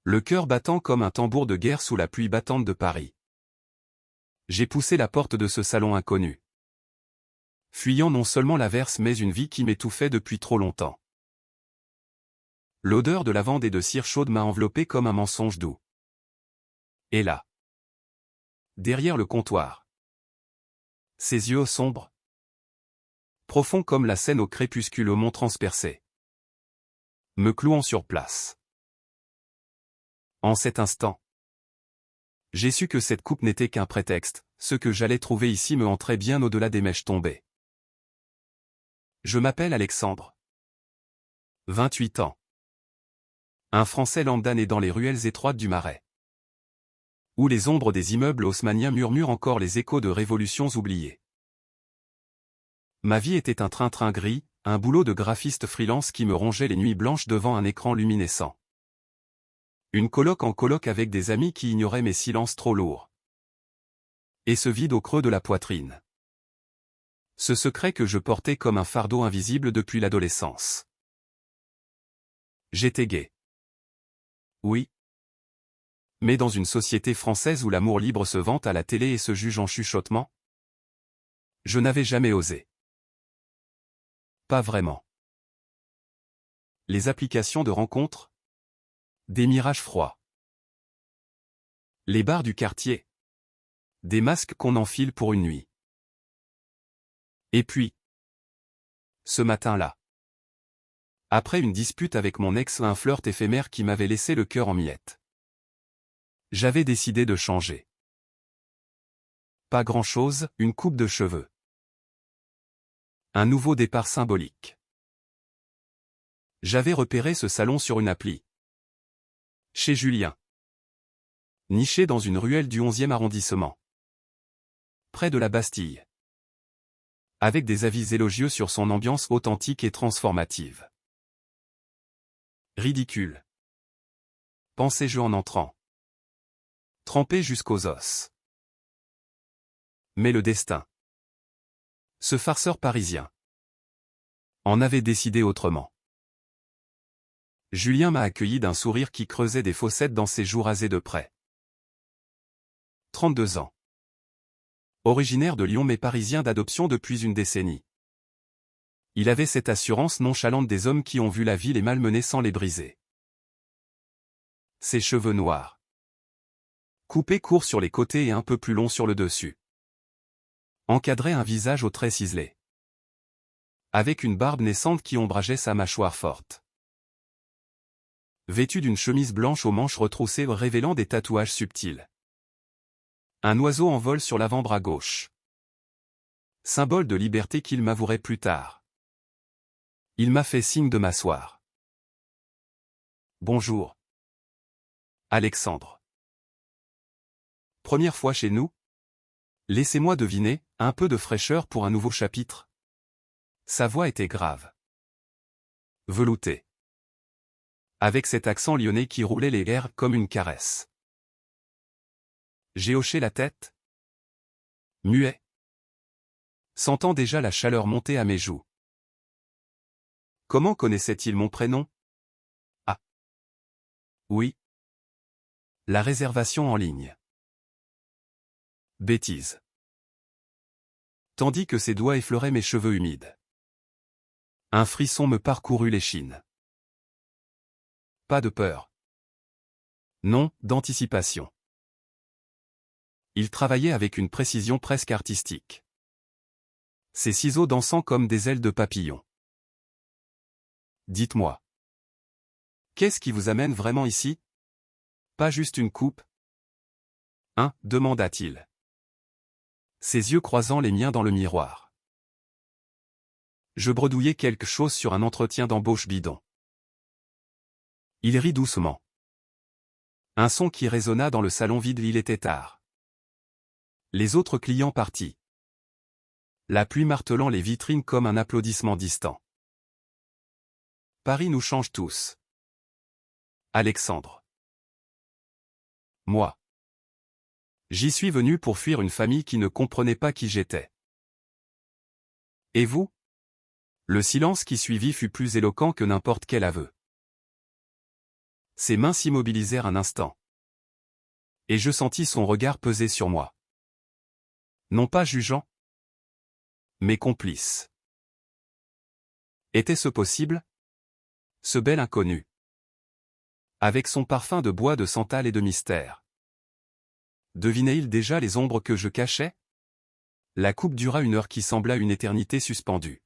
Le cœur battant comme un tambour de guerre sous la pluie battante de Paris. J'ai poussé la porte de ce salon inconnu. Fuyant non seulement l'averse mais une vie qui m'étouffait depuis trop longtemps. L'odeur de lavande et de cire chaude m'a enveloppé comme un mensonge doux. Et là, derrière le comptoir, ses yeux sombres, profonds comme la Seine au crépuscule aux monts transpercés, me clouant sur place. En cet instant, j'ai su que cette coupe n'était qu'un prétexte, ce que j'allais trouver ici me entrait bien au-delà des mèches tombées. Je m'appelle Alexandre. 28 ans. Un Français lambda né dans les ruelles étroites du Marais. Où les ombres des immeubles haussmanniens murmurent encore les échos de révolutions oubliées. Ma vie était un train-train gris, un boulot de graphiste freelance qui me rongeait les nuits blanches devant un écran luminescent. Une coloc en coloc avec des amis qui ignoraient mes silences trop lourds. Et ce vide au creux de la poitrine. Ce secret que je portais comme un fardeau invisible depuis l'adolescence. J'étais gay. Oui. Mais dans une société française où l'amour libre se vante à la télé et se juge en chuchotement, je n'avais jamais osé. Pas vraiment. Les applications de rencontres? Des mirages froids. Les bars du quartier? Des masques qu'on enfile pour une nuit. Et puis, ce matin-là, après une dispute avec mon ex, un flirt éphémère qui m'avait laissé le cœur en miettes. J'avais décidé de changer. Pas grand-chose, une coupe de cheveux. Un nouveau départ symbolique. J'avais repéré ce salon sur une appli. Chez Julien. Niché dans une ruelle du 11e arrondissement. Près de la Bastille. Avec des avis élogieux sur son ambiance authentique et transformative. Ridicule. Pensais-je en entrant. Trempé jusqu'aux os. Mais le destin. Ce farceur parisien. En avait décidé autrement. Julien m'a accueilli d'un sourire qui creusait des fossettes dans ses joues rasées de près. 32 ans. Originaire de Lyon mais parisien d'adoption depuis une décennie. Il avait cette assurance nonchalante des hommes qui ont vu la vie les malmener sans les briser. Ses cheveux noirs. Coupés courts sur les côtés et un peu plus longs sur le dessus. Encadraient un visage aux traits ciselés. Avec une barbe naissante qui ombrageait sa mâchoire forte. Vêtu d'une chemise blanche aux manches retroussées révélant des tatouages subtils. Un oiseau en vol sur l'avant-bras gauche. Symbole de liberté qu'il m'avouerait plus tard. Il m'a fait signe de m'asseoir. Bonjour. Alexandre. Première fois chez nous? Laissez-moi deviner, un peu de fraîcheur pour un nouveau chapitre. Sa voix était grave. Veloutée. Avec cet accent lyonnais qui roulait les airs comme une caresse. J'ai hoché la tête. Muet. Sentant déjà la chaleur monter à mes joues. Comment connaissait-il mon prénom? Ah. Oui. La réservation en ligne. Bêtise. Tandis que ses doigts effleuraient mes cheveux humides. Un frisson me parcourut l'échine. Pas de peur. Non, d'anticipation. Il travaillait avec une précision presque artistique. Ses ciseaux dansant comme des ailes de papillon. Dites-moi. Qu'est-ce qui vous amène vraiment ici? Pas juste une coupe? Hein, demanda-t-il. Ses yeux croisant les miens dans le miroir. Je bredouillais quelque chose sur un entretien d'embauche bidon. Il rit doucement. Un son qui résonna dans le salon vide, il était tard. Les autres clients partis. La pluie martelant les vitrines comme un applaudissement distant. Paris nous change tous. Alexandre. Moi. J'y suis venu pour fuir une famille qui ne comprenait pas qui j'étais. Et vous? Le silence qui suivit fut plus éloquent que n'importe quel aveu. Ses mains s'immobilisèrent un instant. Et je sentis son regard peser sur moi. Non pas jugeant, mais complice. Était-ce possible? Ce bel inconnu. Avec son parfum de bois de santal et de mystère. Devinait-il déjà les ombres que je cachais? La coupe dura une heure qui sembla une éternité suspendue.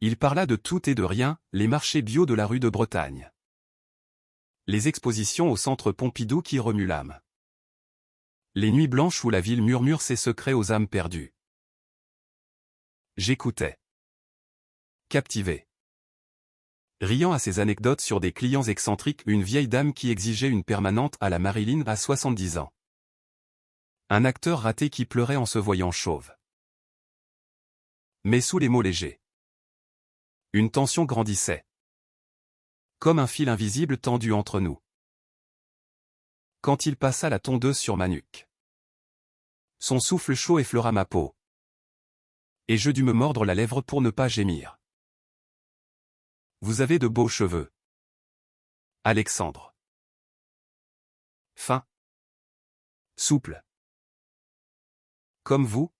Il parla de tout et de rien, les marchés bio de la rue de Bretagne. Les expositions au centre Pompidou qui remuent l'âme. Les nuits blanches où la ville murmure ses secrets aux âmes perdues. J'écoutais. Captivé. Riant à ses anecdotes sur des clients excentriques, une vieille dame qui exigeait une permanente à la Marilyn à 70 ans. Un acteur raté qui pleurait en se voyant chauve. Mais sous les mots légers. Une tension grandissait. Comme un fil invisible tendu entre nous. Quand il passa la tondeuse sur ma nuque. Son souffle chaud effleura ma peau. Et je dus me mordre la lèvre pour ne pas gémir. Vous avez de beaux cheveux. Alexandre. Fin. Souple. Comme vous?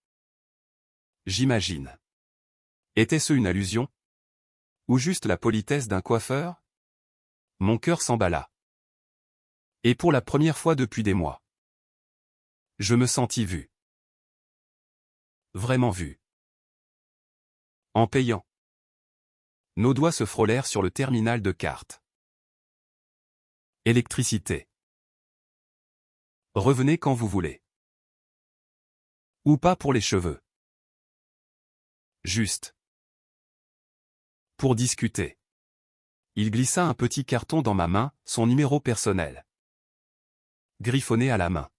J'imagine. Était-ce une allusion? Ou juste la politesse d'un coiffeur? Mon cœur s'emballa. Et pour la première fois depuis des mois. Je me sentis vu. Vraiment vu. En payant. Nos doigts se frôlèrent sur le terminal de carte. Électricité. Revenez quand vous voulez. Ou pas pour les cheveux. Juste. Pour discuter. Il glissa un petit carton dans ma main, son numéro personnel. Griffonné à la main.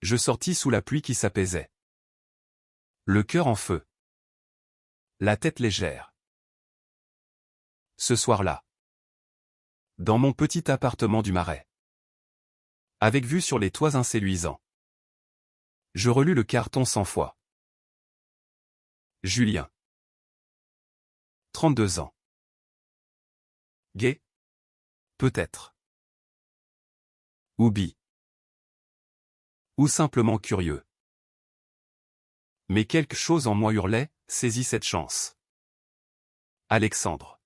Je sortis sous la pluie qui s'apaisait. Le cœur en feu. La tête légère. Ce soir-là. Dans mon petit appartement du Marais. Avec vue sur les toits inséluisants. Je relus le carton 100 fois. Julien. 32 ans. Gay? Peut-être. Ou bi. Ou simplement curieux. Mais quelque chose en moi hurlait, saisis cette chance. Alexandre.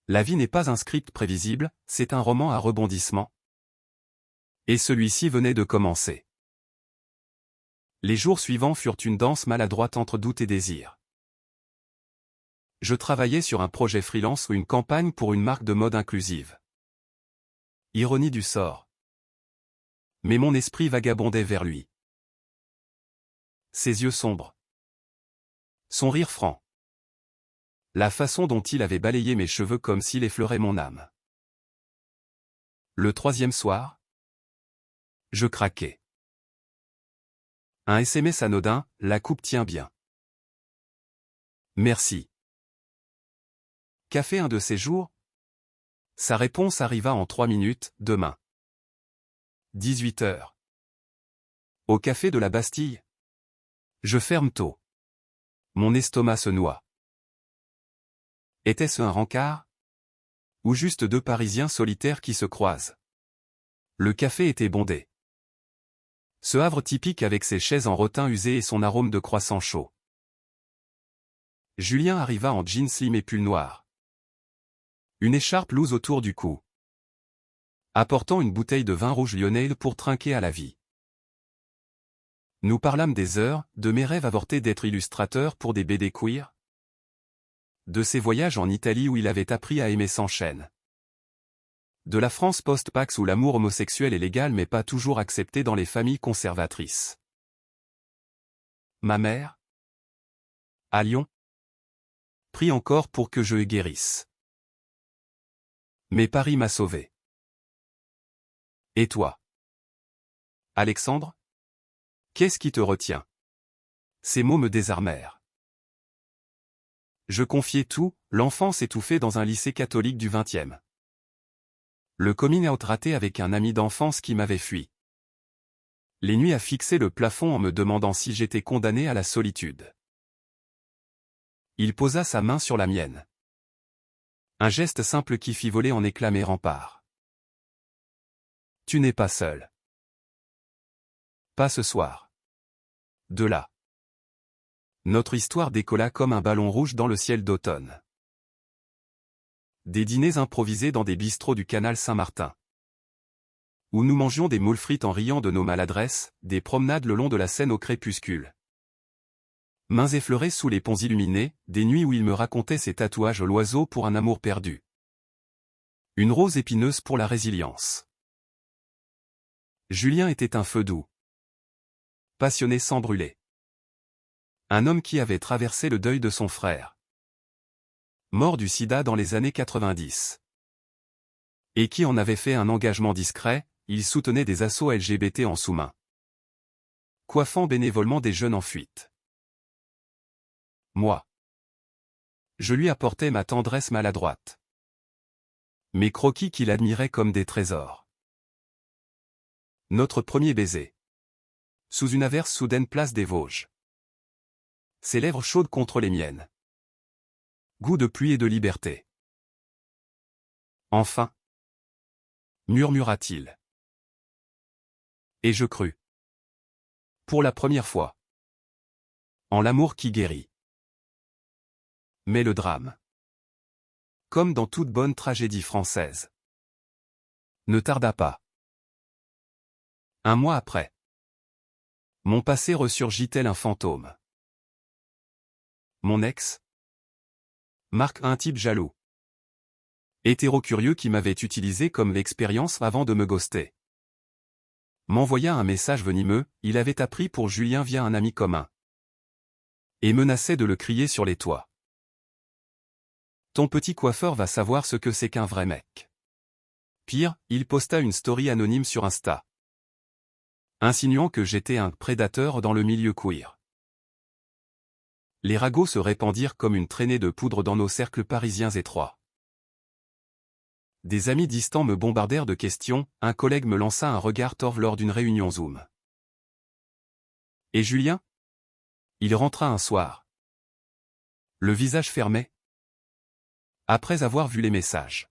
La vie n'est pas un script prévisible, c'est un roman à rebondissements. Et celui-ci venait de commencer. Les jours suivants furent une danse maladroite entre doute et désir. Je travaillais sur un projet freelance ou une campagne pour une marque de mode inclusive. Ironie du sort. Mais mon esprit vagabondait vers lui. Ses yeux sombres. Son rire franc. La façon dont il avait balayé mes cheveux comme s'il effleurait mon âme. Le troisième soir, je craquai. Un SMS anodin, la coupe tient bien. Merci. Café un de ces jours? Sa réponse arriva en 3 minutes, demain. 18 heures. Au café de la Bastille? Je ferme tôt. Mon estomac se noie. Était-ce un rencard? Ou juste deux Parisiens solitaires qui se croisent? Le café était bondé. Ce havre typique avec ses chaises en rotin usé et son arôme de croissant chaud. Julien arriva en jeans slim et pull noir. Une écharpe loose autour du cou. Apportant une bouteille de vin rouge lyonnais pour trinquer à la vie. Nous parlâmes des heures, de mes rêves avortés d'être illustrateur pour des BD queer. De ses voyages en Italie où il avait appris à aimer sans chaîne. De la France post-Pax où l'amour homosexuel est légal mais pas toujours accepté dans les familles conservatrices. Ma mère? À Lyon? Prie encore pour que je guérisse. Mais Paris m'a sauvé. Et toi? Alexandre? Qu'est-ce qui te retient? Ces mots me désarmèrent. Je confiai tout, l'enfance étouffée dans un lycée catholique du XXe. Le coming out raté avec un ami d'enfance qui m'avait fui. Les nuits à fixer le plafond en me demandant si j'étais condamné à la solitude. Il posa sa main sur la mienne. Un geste simple qui fit voler en éclats mes remparts. Tu n'es pas seul. Pas ce soir. De là. Notre histoire décolla comme un ballon rouge dans le ciel d'automne. Des dîners improvisés dans des bistrots du canal Saint-Martin. Où nous mangions des moules frites en riant de nos maladresses, des promenades le long de la Seine au crépuscule. Mains effleurées sous les ponts illuminés, des nuits où il me racontait ses tatouages l'oiseau pour un amour perdu. Une rose épineuse pour la résilience. Julien était un feu doux. Passionné sans brûler. Un homme qui avait traversé le deuil de son frère. Mort du sida dans les années 90. Et qui en avait fait un engagement discret, il soutenait des assauts LGBT en sous-main. Coiffant bénévolement des jeunes en fuite. Moi. Je lui apportais ma tendresse maladroite. Mes croquis qu'il admirait comme des trésors. Notre premier baiser. Sous une averse soudaine place des Vosges. Ses lèvres chaudes contre les miennes. Goût de pluie et de liberté. Enfin. Murmura-t-il. Et je crus. Pour la première fois. En l'amour qui guérit. Mais le drame. Comme dans toute bonne tragédie française. Ne tarda pas. Un mois après. Mon passé ressurgit tel un fantôme. Mon ex. Marc, un type jaloux. Hétéro-curieux qui m'avait utilisé comme l'expérience avant de me ghoster. M'envoya un message venimeux, il avait appris pour Julien via un ami commun. Et menaçait de le crier sur les toits. Ton petit coiffeur va savoir ce que c'est qu'un vrai mec. Pire, il posta une story anonyme sur Insta. Insinuant que j'étais un prédateur dans le milieu queer. Les ragots se répandirent comme une traînée de poudre dans nos cercles parisiens étroits. Des amis distants me bombardèrent de questions, un collègue me lança un regard torve lors d'une réunion Zoom. Et Julien? Il rentra un soir. Le visage fermé. Après avoir vu les messages.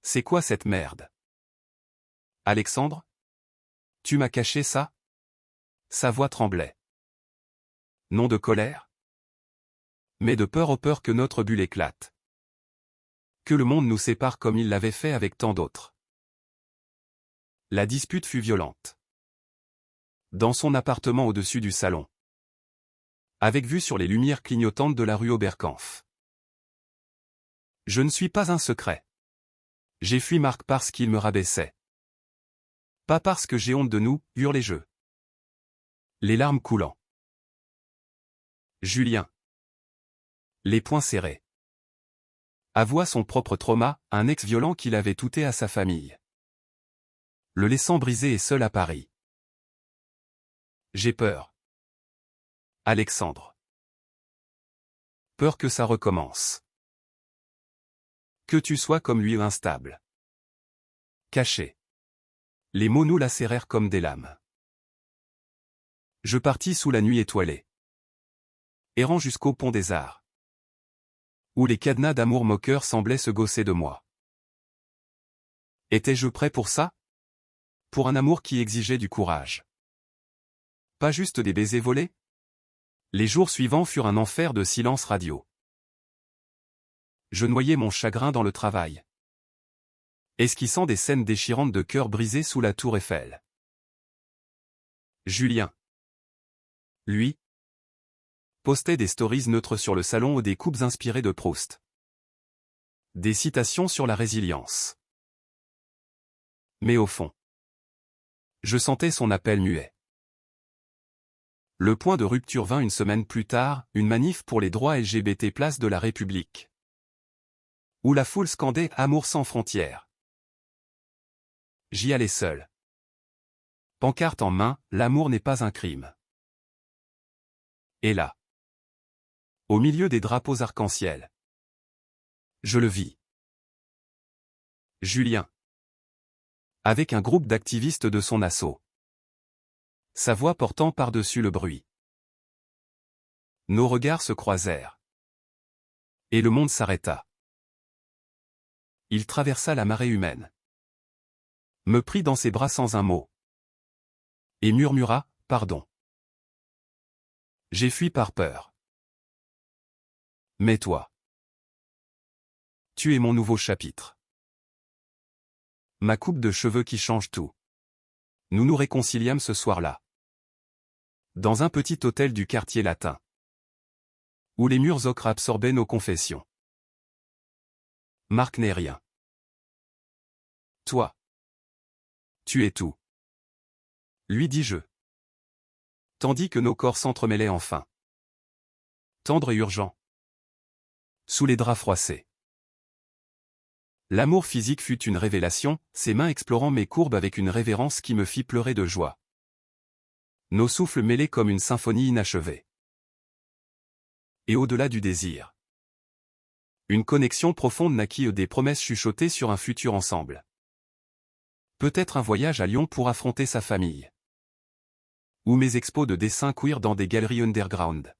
C'est quoi cette merde? Alexandre? Tu m'as caché ça? Sa voix tremblait. Non de colère? Mais de peur, peur que notre bulle éclate. Que le monde nous sépare comme il l'avait fait avec tant d'autres. La dispute fut violente. Dans son appartement au-dessus du salon. Avec vue sur les lumières clignotantes de la rue Oberkampf. Je ne suis pas un secret. J'ai fui Marc parce qu'il me rabaissait. Pas parce que j'ai honte de nous, hurlai-je. Les larmes coulant. Julien. Les poings serrés. Avoua son propre trauma, un ex-violent qu'il avait touté à sa famille. Le laissant brisé et seul à Paris. J'ai peur. Alexandre. Peur que ça recommence. Que tu sois comme lui instable. Caché. Les mots nous lacérèrent comme des lames. Je partis sous la nuit étoilée. Errant jusqu'au pont des Arts. Où les cadenas d'amour moqueur semblaient se gausser de moi. Étais-je prêt pour ça? Pour un amour qui exigeait du courage. Pas juste des baisers volés? Les jours suivants furent un enfer de silence radio. Je noyais mon chagrin dans le travail. Esquissant des scènes déchirantes de cœurs brisés sous la tour Eiffel. Julien. Lui. Postait des stories neutres sur le salon ou des coupes inspirées de Proust. Des citations sur la résilience. Mais au fond. Je sentais son appel muet. Le point de rupture vint une semaine plus tard, une manif pour les droits LGBT place de la République. Où la foule scandait « Amour sans frontières ». J'y allais seul. Pancarte en main, l'amour n'est pas un crime. Et là. Au milieu des drapeaux arc-en-ciel. Je le vis. Julien. Avec un groupe d'activistes de son assaut. Sa voix portant par-dessus le bruit. Nos regards se croisèrent. Et le monde s'arrêta. Il traversa la marée humaine. Me prit dans ses bras sans un mot. Et murmura, « Pardon. J'ai fui par peur. Mais toi. Tu es mon nouveau chapitre. Ma coupe de cheveux qui change tout. » Nous nous réconciliâmes ce soir-là. Dans un petit hôtel du quartier latin. Où les murs ocre absorbaient nos confessions. Marc n'est rien. Toi. Tu es tout. Lui dis-je. Tandis que nos corps s'entremêlaient enfin. Tendre et urgent. Sous les draps froissés. L'amour physique fut une révélation, ses mains explorant mes courbes avec une révérence qui me fit pleurer de joie. Nos souffles mêlés comme une symphonie inachevée. Et au-delà du désir. Une connexion profonde naquit des promesses chuchotées sur un futur ensemble. Peut-être un voyage à Lyon pour affronter sa famille. Ou mes expos de dessin queer dans des galeries underground.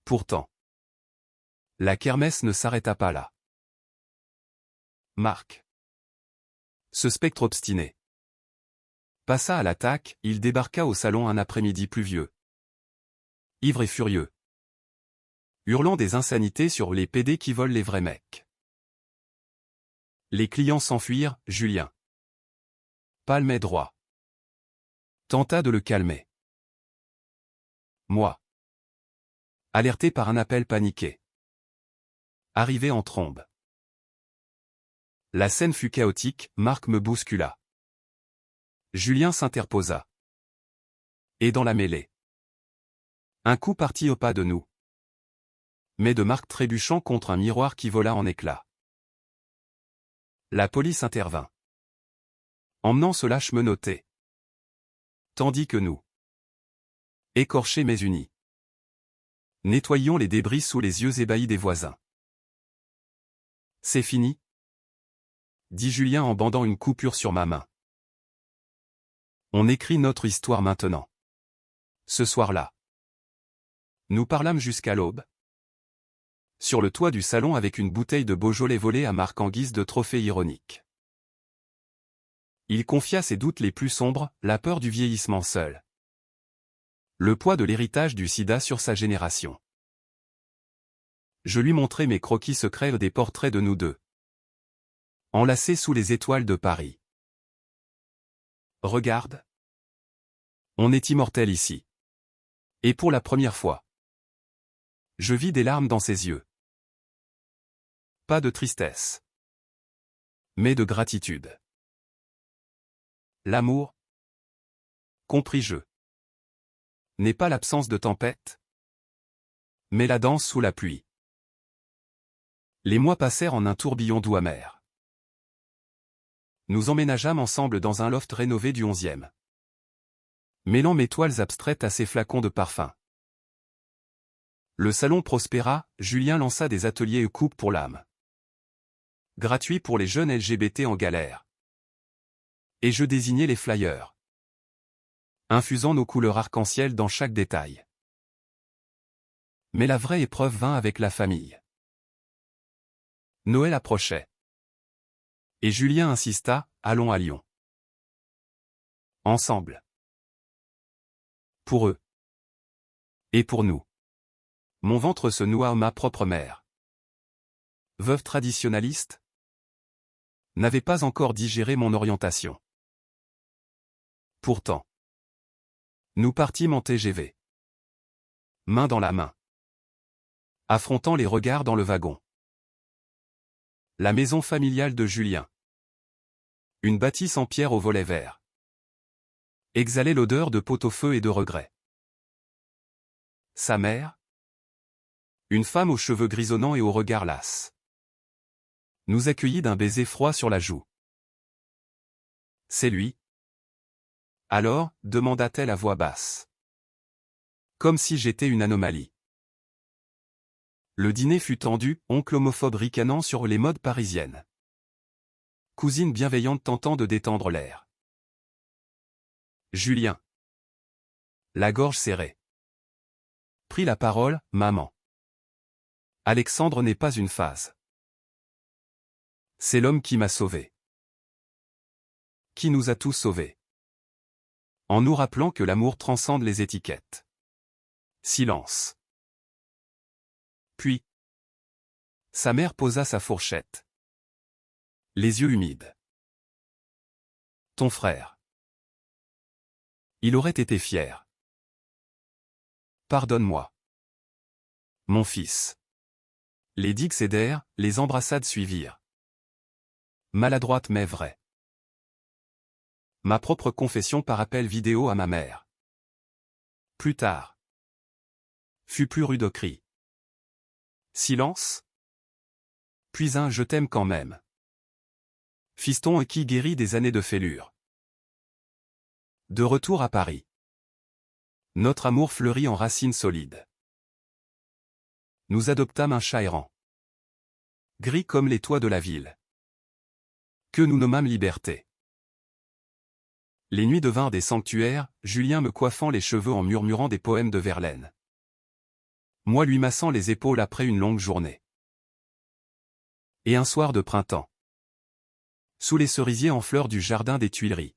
Pourtant, la kermesse ne s'arrêta pas là. Marc. Ce spectre obstiné. Passa à l'attaque, il débarqua au salon un après-midi pluvieux. Ivre et furieux. Hurlant des insanités sur les PD qui volent les vrais mecs. Les clients s'enfuirent, Julien. Palmait droit. Tenta de le calmer. Moi. Alerté par un appel paniqué. Arrivé en trombe. La scène fut chaotique, Marc me bouscula. Julien s'interposa. Et dans la mêlée. Un coup partit au pas de nous. Mais de Marc trébuchant contre un miroir qui vola en éclats. La police intervint. Emmenant ce lâche menotté. Tandis que nous. Écorchés mais unis. Nettoyions les débris sous les yeux ébahis des voisins. C'est fini, dit Julien en bandant une coupure sur ma main. On écrit notre histoire maintenant. Ce soir-là. Nous parlâmes jusqu'à l'aube. Sur le toit du salon avec une bouteille de Beaujolais volée à Marc en guise de trophée ironique. Il confia ses doutes les plus sombres, la peur du vieillissement seul. Le poids de l'héritage du sida sur sa génération. Je lui montrai mes croquis secrets des portraits de nous deux. Enlacés sous les étoiles de Paris. Regarde. On est immortel ici. Et pour la première fois. Je vis des larmes dans ses yeux. Pas de tristesse. Mais de gratitude. L'amour, compris-je, n'est pas l'absence de tempête, mais la danse sous la pluie. Les mois passèrent en un tourbillon doux amer. Nous emménageâmes ensemble dans un loft rénové du 11e. Mêlant mes toiles abstraites à ses flacons de parfum. Le salon prospéra, Julien lança des ateliers coupe pour l'âme. Gratuits pour les jeunes LGBT en galère. Et je désignais les flyers. Infusant nos couleurs arc-en-ciel dans chaque détail. Mais la vraie épreuve vint avec la famille. Noël approchait. Et Julien insista, allons à Lyon. Ensemble. Pour eux. Et pour nous. Mon ventre se noua à ma propre mère. Veuve traditionnaliste. N'avait pas encore digéré mon orientation. Pourtant. Nous partîmes en TGV. Main dans la main. Affrontant les regards dans le wagon. La maison familiale de Julien. Une bâtisse en pierre au volet vert. Exhalait l'odeur de pot-au-feu et de regret. Sa mère. Une femme aux cheveux grisonnants et au regard las. Nous accueillit d'un baiser froid sur la joue. C'est lui. Alors, demanda-t-elle à voix basse. Comme si j'étais une anomalie. Le dîner fut tendu, oncle homophobe ricanant sur les modes parisiennes. Cousine bienveillante tentant de détendre l'air. Julien. La gorge serrée. Prit la parole, maman. Alexandre n'est pas une phase. C'est l'homme qui m'a sauvé. Qui nous a tous sauvés. En nous rappelant que l'amour transcende les étiquettes. Silence. Puis, sa mère posa sa fourchette. Les yeux humides. Ton frère. Il aurait été fier. Pardonne-moi. Mon fils. Les digues cédèrent, les embrassades suivirent. Maladroite mais vraie. Ma propre confession par appel vidéo à ma mère. Plus tard. Fut plus rude au cri. Silence. Puis un « je t'aime quand même ». Fiston qui guérit des années de fêlure. De retour à Paris. Notre amour fleurit en racines solides. Nous adoptâmes un chat errant. Gris comme les toits de la ville. Que nous nommâmes Liberté. Les nuits devinrent des sanctuaires, Julien me coiffant les cheveux en murmurant des poèmes de Verlaine. Moi lui massant les épaules après une longue journée. Et un soir de printemps. Sous les cerisiers en fleurs du jardin des Tuileries.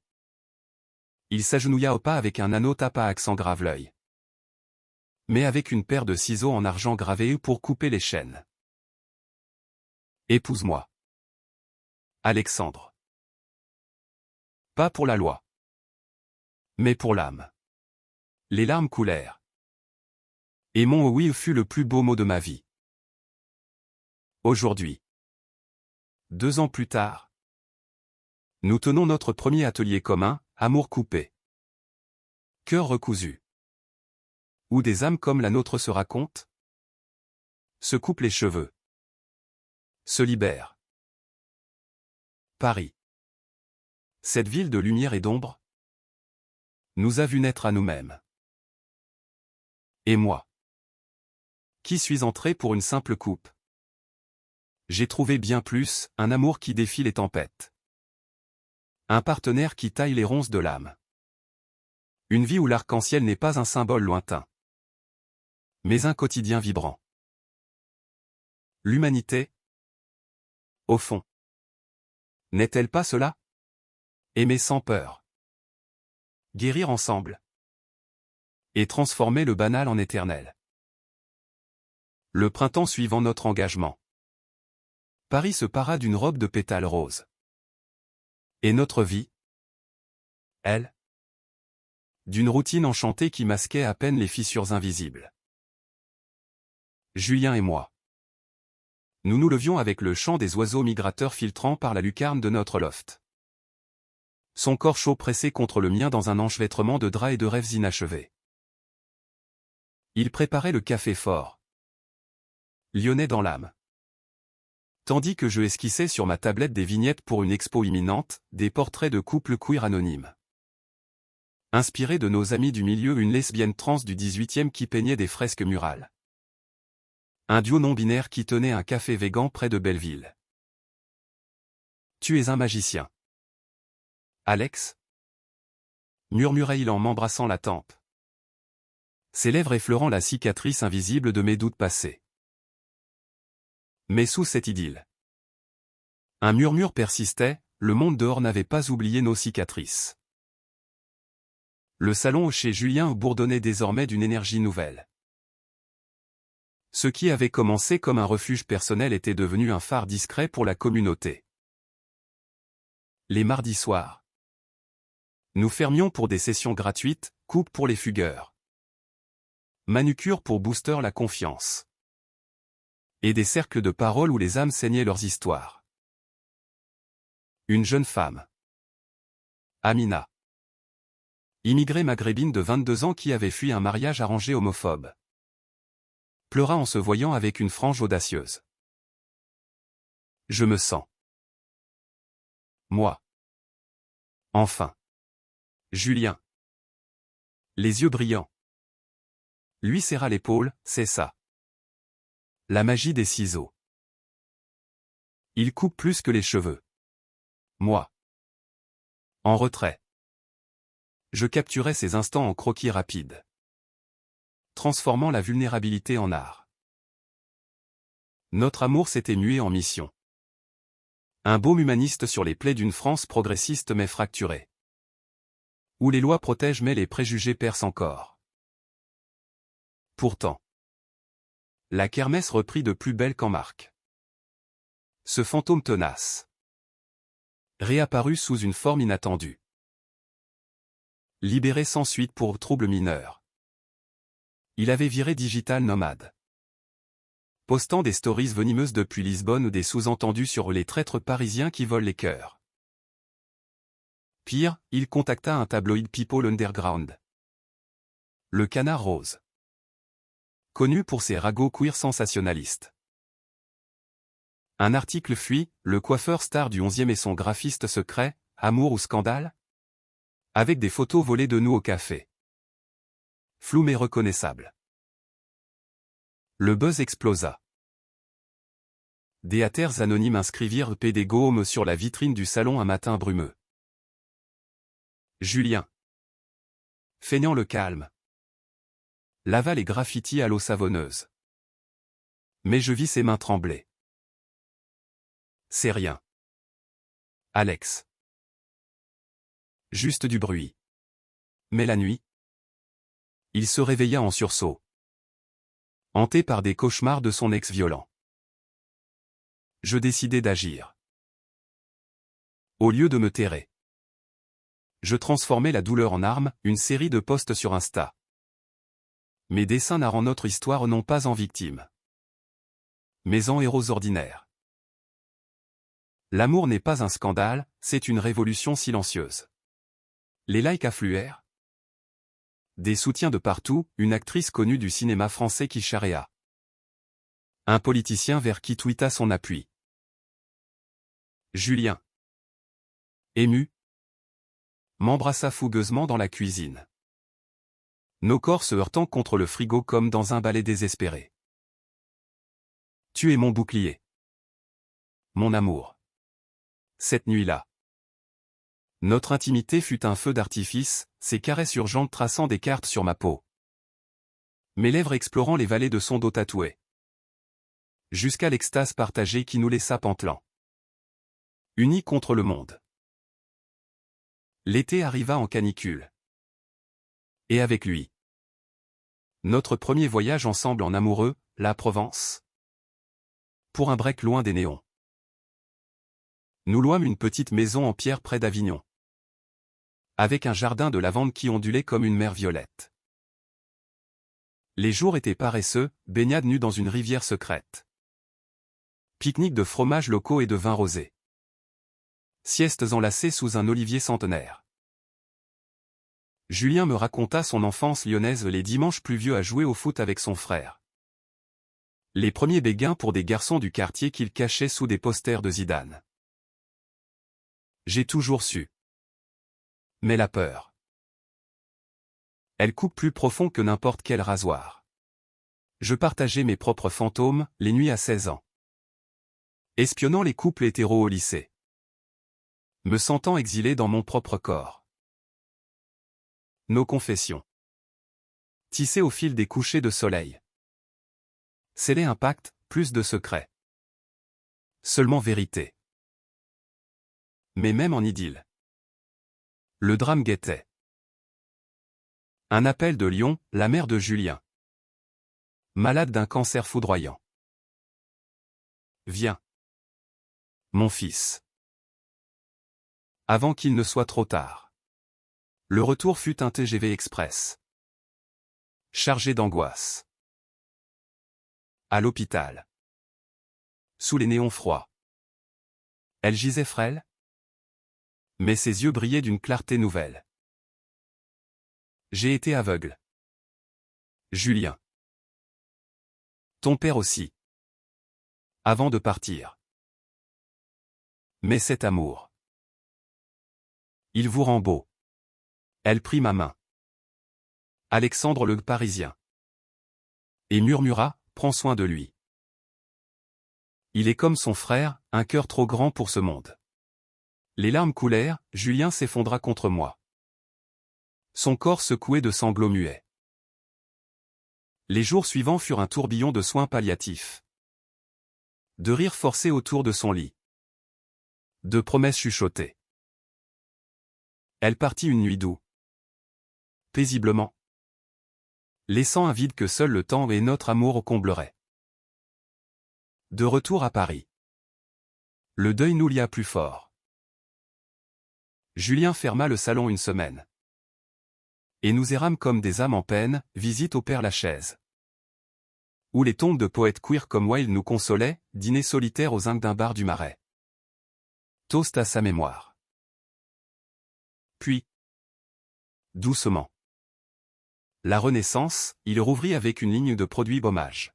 Il s'agenouilla au pas avec un anneau tapa accent grave l'œil. Mais avec une paire de ciseaux en argent gravés pour couper les chaînes. Épouse-moi. Alexandre. Pas pour la loi. Mais pour l'âme. Les larmes coulèrent. Et mon oui fut le plus beau mot de ma vie. Aujourd'hui. 2 ans plus tard. Nous tenons notre premier atelier commun, Amour coupé. Cœur recousu. Où des âmes comme la nôtre se racontent. Se coupent les cheveux. Se libèrent. Paris. Cette ville de lumière et d'ombre nous a vu naître à nous-mêmes. Et moi, qui suis entré pour une simple coupe. J'ai trouvé bien plus, un amour qui défie les tempêtes. Un partenaire qui taille les ronces de l'âme. Une vie où l'arc-en-ciel n'est pas un symbole lointain, mais un quotidien vibrant. L'humanité, au fond, n'est-elle pas cela? Aimer sans peur. Guérir ensemble. Et transformer le banal en éternel. Le printemps suivant notre engagement. Paris se para d'une robe de pétales roses. Et notre vie? Elle? D'une routine enchantée qui masquait à peine les fissures invisibles. Julien et moi. Nous nous levions avec le chant des oiseaux migrateurs filtrant par la lucarne de notre loft. Son corps chaud pressé contre le mien dans un enchevêtrement de draps et de rêves inachevés. Il préparait le café fort. Lyonnais dans l'âme. Tandis que je esquissais sur ma tablette des vignettes pour une expo imminente, des portraits de couples queer anonymes. Inspiré de nos amis du milieu, une lesbienne trans du 18e qui peignait des fresques murales. Un duo non-binaire qui tenait un café végan près de Belleville. Tu es un magicien. Alex? Murmurait-il en m'embrassant la tempe. Ses lèvres effleurant la cicatrice invisible de mes doutes passés. Mais sous cette idylle, un murmure persistait, le monde dehors n'avait pas oublié nos cicatrices. Le salon chez Julien bourdonnait désormais d'une énergie nouvelle. Ce qui avait commencé comme un refuge personnel était devenu un phare discret pour la communauté. Les mardis soirs. Nous fermions pour des sessions gratuites, coupe pour les fugueurs. Manucure pour booster la confiance. Et des cercles de parole où les âmes saignaient leurs histoires. Une jeune femme. Amina. Immigrée maghrébine de 22 ans qui avait fui un mariage arrangé homophobe. Pleura en se voyant avec une frange audacieuse. Je me sens. Moi. Enfin. Julien. Les yeux brillants. Lui serra l'épaule, c'est ça. La magie des ciseaux. Il coupe plus que les cheveux. Moi. En retrait. Je capturais ces instants en croquis rapides. Transformant la vulnérabilité en art. Notre amour s'était mué en mission. Un baume humaniste sur les plaies d'une France progressiste mais fracturée. Où les lois protègent mais les préjugés percent encore. Pourtant, la kermesse reprit de plus belle qu'en marque. Ce fantôme tenace réapparut sous une forme inattendue. Libéré sans suite pour troubles mineurs. Il avait viré digital nomade. Postant des stories venimeuses depuis Lisbonne ou des sous-entendus sur les traîtres parisiens qui volent les cœurs. Pire, il contacta un tabloïd People Underground. Le Canard Rose. Connu pour ses ragots queer sensationnalistes. Un article fuit, le coiffeur star du 11e et son graphiste secret, amour ou scandale? Avec des photos volées de nous au café. Flou mais reconnaissable. Le buzz explosa. Des haters anonymes inscrivirent PD Gaume sur la vitrine du salon un matin brumeux. Julien. Feignant le calme. Lava les graffitis à l'eau savonneuse. Mais je vis ses mains trembler. C'est rien. Alex. Juste du bruit. Mais la nuit, il se réveilla en sursaut. Hanté par des cauchemars de son ex violent. Je décidai d'agir. Au lieu de me terrer, je transformai la douleur en arme, une série de posts sur Insta. Mes dessins narrant notre histoire non pas en victimes, mais en héros ordinaires. L'amour n'est pas un scandale, c'est une révolution silencieuse. Les likes affluèrent. Des soutiens de partout, une actrice connue du cinéma français qui charréa. Un politicien vers qui tweeta son appui. Julien. Ému. M'embrassa fougueusement dans la cuisine. Nos corps se heurtant contre le frigo comme dans un ballet désespéré. Tu es mon bouclier. Mon amour. Cette nuit-là. Notre intimité fut un feu d'artifice, ses caresses urgentes traçant des cartes sur ma peau. Mes lèvres explorant les vallées de son dos tatoué. Jusqu'à l'extase partagée qui nous laissa pantelants. Unis contre le monde. L'été arriva en canicule. Et avec lui. Notre premier voyage ensemble en amoureux, la Provence. Pour un break loin des néons. Nous louâmes une petite maison en pierre près d'Avignon. Avec un jardin de lavande qui ondulait comme une mer violette. Les jours étaient paresseux, baignade nue dans une rivière secrète. Pique-nique de fromages locaux et de vin rosé. Siestes enlacées sous un olivier centenaire. Julien me raconta son enfance lyonnaise les dimanches pluvieux à jouer au foot avec son frère. Les premiers béguins pour des garçons du quartier qu'il cachait sous des posters de Zidane. J'ai toujours su. Mais la peur. Elle coupe plus profond que n'importe quel rasoir. Je partageais mes propres fantômes, les nuits à 16 ans. Espionnant les couples hétéros au lycée. Me sentant exilé dans mon propre corps. Nos confessions. Tissées au fil des couchers de soleil. Sceller un pacte, plus de secrets. Seulement vérité. Mais même en idylle. Le drame guettait. Un appel de Lyon, la mère de Julien. Malade d'un cancer foudroyant. Viens. Mon fils. Avant qu'il ne soit trop tard. Le retour fut un TGV express. Chargé d'angoisse. À l'hôpital. Sous les néons froids. Elle gisait frêle. Mais ses yeux brillaient d'une clarté nouvelle. J'ai été aveugle. Julien. Ton père aussi. Avant de partir. Mais cet amour. Il vous rend beau. Elle prit ma main. Alexandre le Parisien. Et murmura, prends soin de lui. Il est comme son frère, un cœur trop grand pour ce monde. Les larmes coulèrent, Julien s'effondra contre moi. Son corps secoué de sanglots muets. Les jours suivants furent un tourbillon de soins palliatifs. De rires forcés autour de son lit. De promesses chuchotées. Elle partit une nuit doux. Paisiblement. Laissant un vide que seul le temps et notre amour comblerait. De retour à Paris. Le deuil nous lia plus fort. Julien ferma le salon une semaine. Et nous errâmes comme des âmes en peine, visite au Père-Lachaise. Où les tombes de poètes queer comme Wilde nous consolaient, dîner solitaire aux zincs d'un bar du Marais. Toast à sa mémoire. Puis, doucement. La Renaissance, il rouvrit avec une ligne de produits baumages.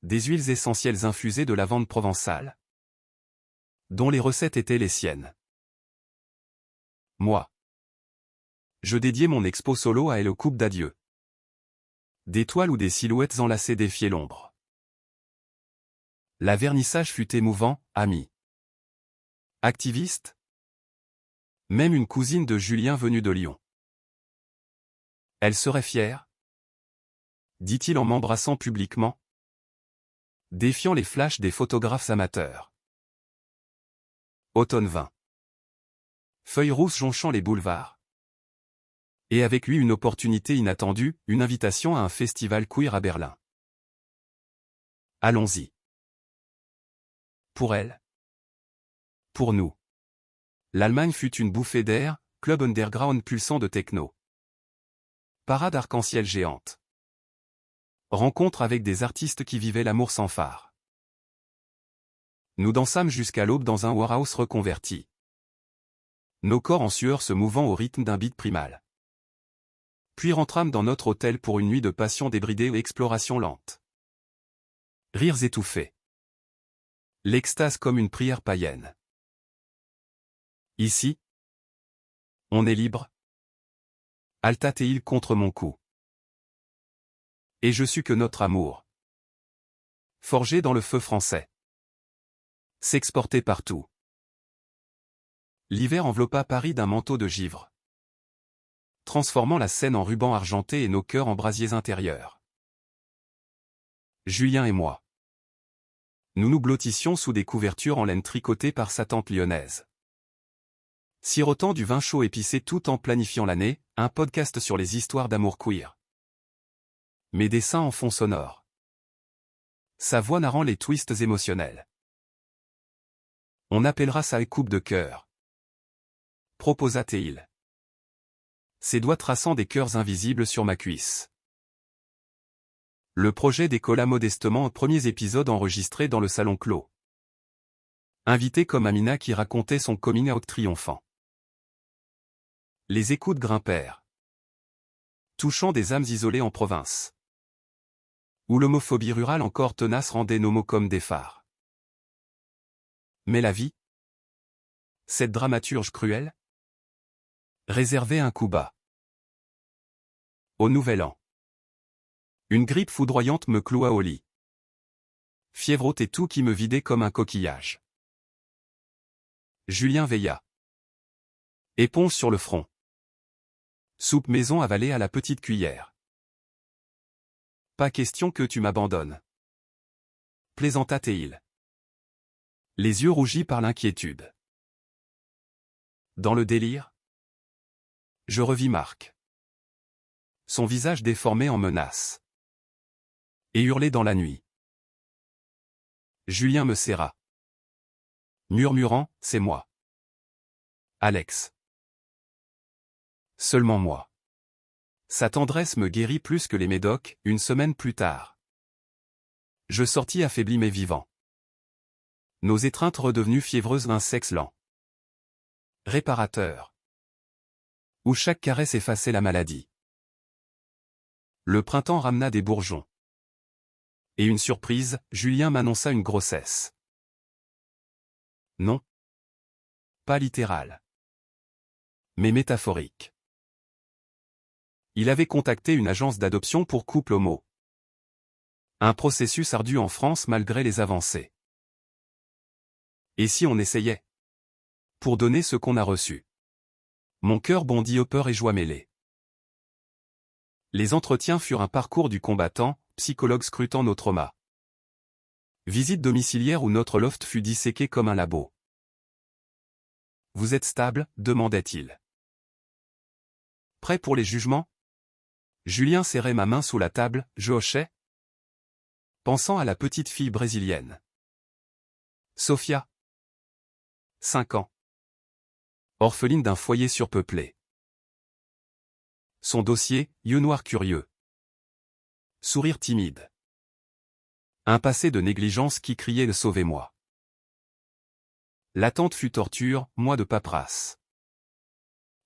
Des huiles essentielles infusées de lavande provençale. Dont les recettes étaient les siennes. Moi. Je dédiais mon expo solo à Elle coupe d'adieu. Des toiles ou des silhouettes enlacées défiaient l'ombre. La vernissage fut émouvant, ami. Activiste. Même une cousine de Julien venue de Lyon. Elle serait fière, dit-il en m'embrassant publiquement, défiant les flashs des photographes amateurs. Automne vint. Feuilles rousses jonchant les boulevards. Et avec lui une opportunité inattendue, une invitation à un festival queer à Berlin. Allons-y. Pour elle. Pour nous. L'Allemagne fut une bouffée d'air, club underground pulsant de techno. Parade arc-en-ciel géante. Rencontre avec des artistes qui vivaient l'amour sans phare. Nous dansâmes jusqu'à l'aube dans un warehouse reconverti. Nos corps en sueur se mouvant au rythme d'un beat primal. Puis rentrâmes dans notre hôtel pour une nuit de passion débridée et exploration lente. Rires étouffés. L'extase comme une prière païenne. Ici, on est libre. Alta-t-il contre mon cou. Et je sus que notre amour, forgé dans le feu français, s'exportait partout. L'hiver enveloppa Paris d'un manteau de givre, transformant la Seine en ruban argenté et nos cœurs en brasiers intérieurs. Julien et moi. Nous nous blottissions sous des couvertures en laine tricotées par sa tante lyonnaise. Sirotant du vin chaud épicé tout en planifiant l'année, un podcast sur les histoires d'amour queer. Mes dessins en fond sonore. Sa voix narrant les twists émotionnels. On appellera ça coupe de cœur. Proposa-t-il. Ses doigts traçant des cœurs invisibles sur ma cuisse. Le projet décolla modestement aux premiers épisodes enregistrés dans le salon clos. Invité comme Amina qui racontait son coming out triomphant. Les écoutes grimpèrent. Touchant des âmes isolées en province. Où l'homophobie rurale encore tenace rendait nos mots comme des phares. Mais la vie, cette dramaturge cruelle, réservait un coup bas. Au nouvel an. Une grippe foudroyante me cloua au lit. Fièvre haute et tout qui me vidait comme un coquillage. Julien veilla. Éponge sur le front. Soupe maison avalée à la petite cuillère. Pas question que tu m'abandonnes. Plaisanta-t-il. Les yeux rougis par l'inquiétude. Dans le délire, je revis Marc. Son visage déformé en menace. Et hurlait dans la nuit. Julien me serra. Murmurant, c'est moi. Alex. Seulement moi. Sa tendresse me guérit plus que les médocs, une semaine plus tard. Je sortis affaibli mais vivant. Nos étreintes redevenues fiévreuses d'un sexe lent. Réparateur. Où chaque caresse effaçait la maladie. Le printemps ramena des bourgeons. Et une surprise, Julien m'annonça une grossesse. Non. Pas littérale. Mais métaphorique. Il avait contacté une agence d'adoption pour couple homo. Un processus ardu en France malgré les avancées. Et si on essayait? Pour donner ce qu'on a reçu. Mon cœur bondit aux peurs et joies mêlées. Les entretiens furent un parcours du combattant, psychologue scrutant nos traumas. Visite domiciliaire où notre loft fut disséqué comme un labo. vous êtes stable, demandait-il. Prêt pour les jugements? Julien serrait ma main sous la table, je hochais, pensant à la petite fille brésilienne. Sofia. 5 ans. Orpheline d'un foyer surpeuplé. Son dossier, yeux noirs curieux. Sourire timide. Un passé de négligence qui criait « Sauvez-moi ». L'attente fut torture, mois de paperasse.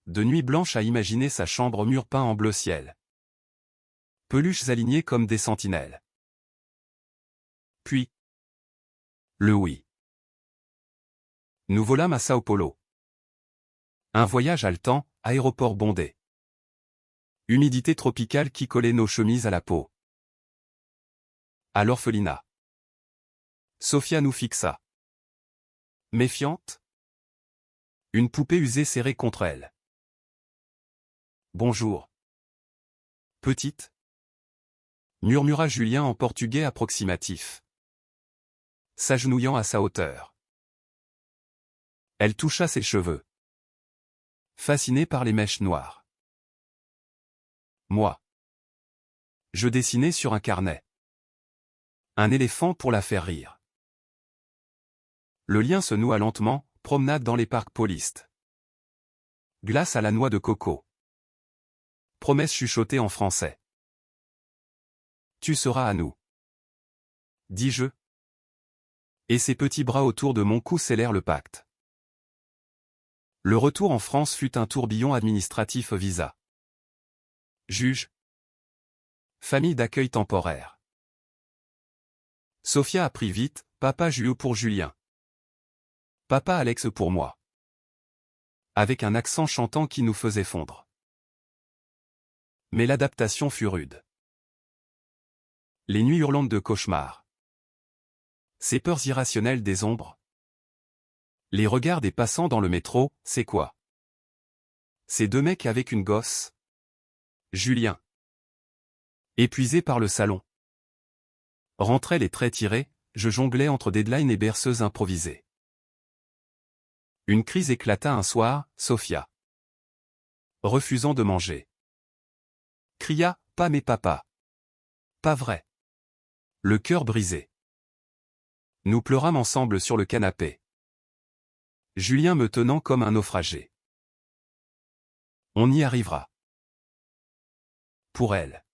De nuit blanche à imaginer sa chambre mur peint en bleu ciel. Peluches alignées comme des sentinelles. Puis, le oui. Nous volâmes à Sao Paulo. Un voyage haletant, aéroport bondé. Humidité tropicale qui collait nos chemises à la peau. À l'orphelinat. Sofia nous fixa. Méfiante? Une poupée usée serrée contre elle. Bonjour. Petite? Murmura Julien en portugais approximatif. S'agenouillant à sa hauteur. Elle toucha ses cheveux. Fascinée par les mèches noires. Moi. Je dessinais sur un carnet. Un éléphant pour la faire rire. Le lien se noua lentement, promenade dans les parcs paulistes. Glace à la noix de coco. Promesse chuchotée en français. Tu seras à nous. Dis-je. Et ses petits bras autour de mon cou scellèrent le pacte. Le retour en France fut un tourbillon administratif visa. Juge. Famille d'accueil temporaire. Sofia apprit vite, papa Julio pour Julien. Papa Alex pour moi. Avec un accent chantant qui nous faisait fondre. Mais l'adaptation fut rude. Les nuits hurlantes de cauchemar. Ces peurs irrationnelles des ombres. Les regards des passants dans le métro, c'est quoi? Ces deux mecs avec une gosse. Julien. Épuisé par le salon. Rentraient les traits tirés, je jonglais entre deadlines et berceuses improvisées. Une crise éclata un soir, Sofia. Refusant de manger. Cria, pas mes papas. Pas vrai. Le cœur brisé. Nous pleurâmes ensemble sur le canapé. Julien me tenant comme un naufragé. On y arrivera. Pour elle.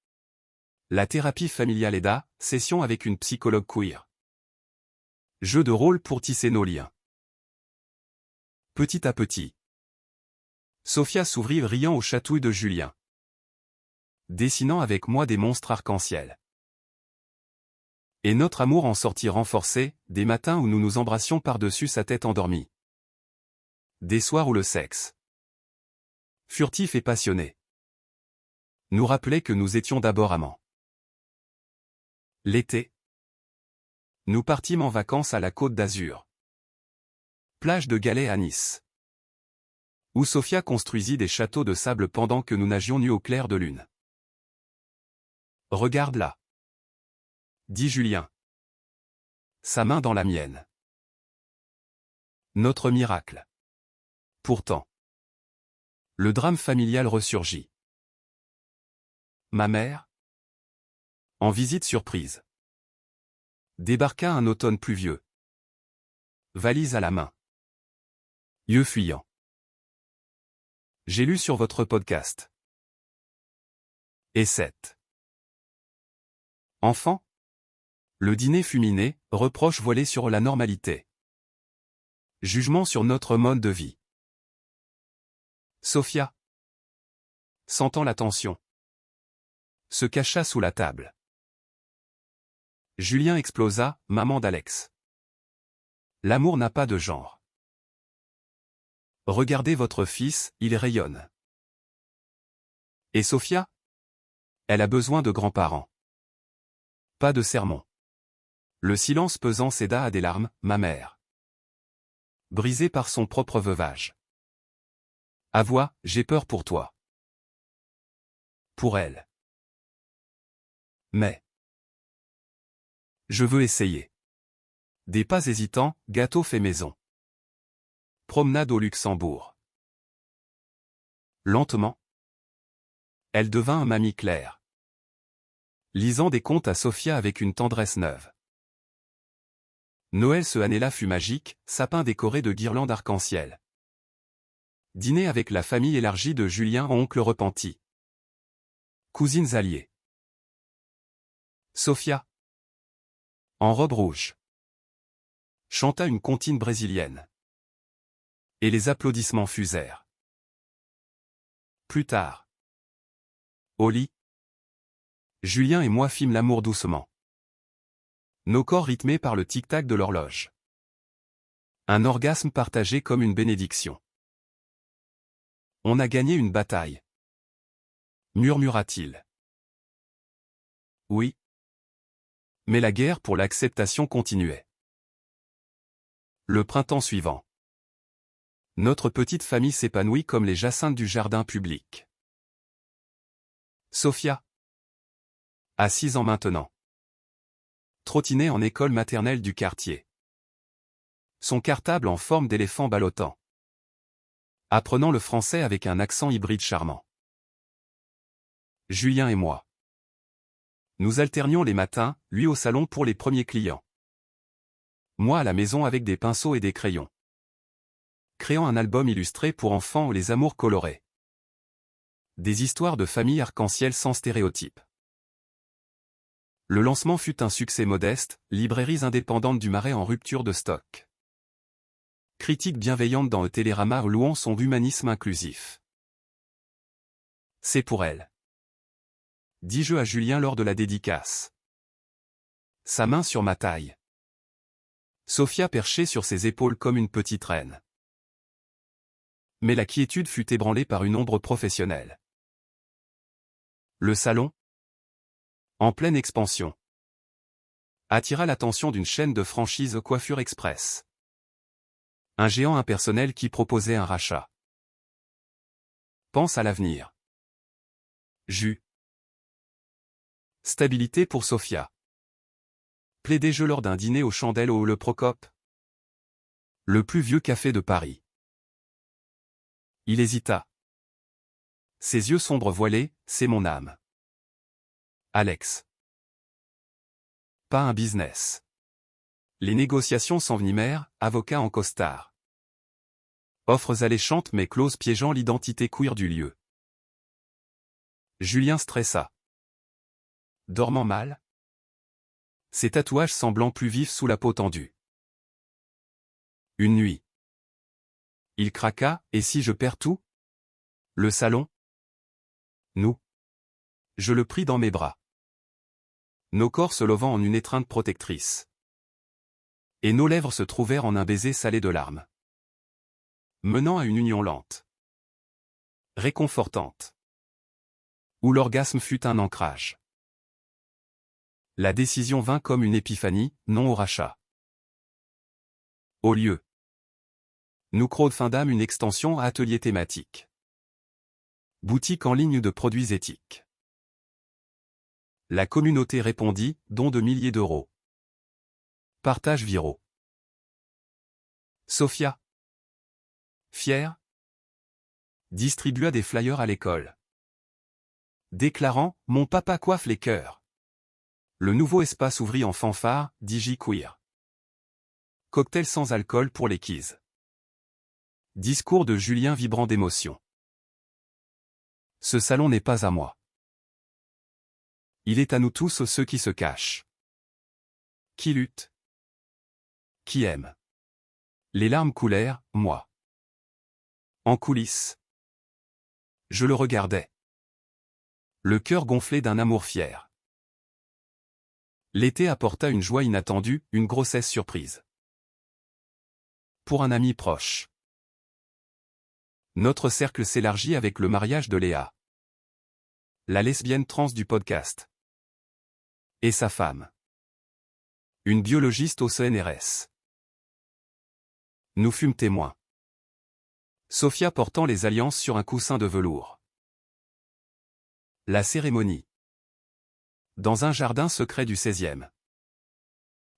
La thérapie familiale aida, session avec une psychologue queer. Jeu de rôle pour tisser nos liens. Petit à petit. Sofia s'ouvrit riant aux chatouilles de Julien. Dessinant avec moi des monstres arc-en-ciel. Et notre amour en sortit renforcé, des matins où nous nous embrassions par-dessus sa tête endormie. Des soirs où le sexe, furtif et passionné, nous rappelait que nous étions d'abord amants. L'été, nous partîmes en vacances à la Côte d'Azur. Plage de Galets à Nice. Où Sofia construisit des châteaux de sable pendant que nous nagions nus au clair de lune. Regarde là. Dit Julien. Sa main dans la mienne. Notre miracle. Pourtant. Le drame familial ressurgit. Ma mère, en visite surprise, débarqua un automne pluvieux. Valise à la main. Yeux fuyants. J'ai lu sur votre podcast. Et 7. Enfant. Le dîner fulminé, reproche voilé sur la normalité. Jugement sur notre mode de vie. Sofia, sentant la tension, se cacha sous la table. Julien explosa, maman d'Alex. L'amour n'a pas de genre. Regardez votre fils, il rayonne. Et Sofia? Elle a besoin de grands-parents. Pas de sermon. Le silence pesant céda à des larmes, ma mère. Brisée par son propre veuvage. Avoua, j'ai peur pour toi. Pour elle. Mais. Je veux essayer. Des pas hésitants, gâteau fait maison. Promenade au Luxembourg. Lentement, elle devint un mamie Claire, lisant des contes à Sophia avec une tendresse neuve. Noël ce année-là fut magique, sapin décoré de guirlandes arc-en-ciel. Dîner avec la famille élargie de Julien, oncle repenti. Cousines alliées. Sophia, en robe rouge, chanta une comptine brésilienne. Et les applaudissements fusèrent. Plus tard, au lit, Julien et moi fîmes l'amour doucement. Nos corps rythmés par le tic-tac de l'horloge. Un orgasme partagé comme une bénédiction. On a gagné une bataille, murmura-t-il. Oui. Mais la guerre pour l'acceptation continuait. Le printemps suivant, notre petite famille s'épanouit comme les jacinthes du jardin public. Sophia, à 6 ans maintenant, trottinait en école maternelle du quartier. Son cartable en forme d'éléphant ballottant. Apprenant le français avec un accent hybride charmant. Julien et moi. Nous alternions les matins, lui au salon pour les premiers clients. Moi à la maison avec des pinceaux et des crayons. Créant un album illustré pour enfants ou les amours colorés. Des histoires de famille arc-en-ciel sans stéréotypes. Le lancement fut un succès modeste, librairies indépendantes du Marais en rupture de stock. Critiques bienveillantes dans le Télérama louant son humanisme inclusif. C'est pour elle, dis-je à Julien lors de la dédicace. Sa main sur ma taille. Sophia perchée sur ses épaules comme une petite reine. Mais la quiétude fut ébranlée par une ombre professionnelle. Le salon, en pleine expansion, attira l'attention d'une chaîne de franchise Coiffure Express. Un géant impersonnel qui proposait un rachat. Pense à l'avenir. Jus. Stabilité pour Sophia. Plaidai-je lors d'un dîner aux chandelles au Le Procope. Le plus vieux café de Paris. Il hésita. Ses yeux sombres voilés, c'est mon âme. Alex. Pas un business. Les négociations s'envenimèrent, avocat en costard. Offres alléchantes mais clauses piégeant l'identité queer du lieu. Julien stressa. Dormant mal. Ses tatouages semblant plus vifs sous la peau tendue. Une nuit. Il craqua, et si je perds tout? Le salon? Nous. Je le pris dans mes bras. Nos corps se levant en une étreinte protectrice. Et nos lèvres se trouvèrent en un baiser salé de larmes. Menant à une union lente. Réconfortante. Où l'orgasme fut un ancrage. La décision vint comme une épiphanie, non au rachat. Au lieu. Nous crowdfundâmes une extension à atelier thématique. Boutique en ligne de produits éthiques. La communauté répondit, don de milliers d'euros. Partages viraux. Sophia, fière, distribua des flyers à l'école. Déclarant, mon papa coiffe les cœurs. Le nouveau espace ouvrit en fanfare, DigiQueer. Cocktail sans alcool pour les quiz. Discours de Julien vibrant d'émotion. Ce salon n'est pas à moi. Il est à nous tous ceux qui se cachent. Qui luttent. Qui aiment. Les larmes coulèrent, moi. En coulisses. Je le regardais. Le cœur gonflé d'un amour fier. L'été apporta une joie inattendue, une grossesse surprise. Pour un ami proche. Notre cercle s'élargit avec le mariage de Léa. La lesbienne trans du podcast. Et sa femme. Une biologiste au CNRS. Nous fûmes témoins. Sophia portant les alliances sur un coussin de velours. La cérémonie. Dans un jardin secret du 16e.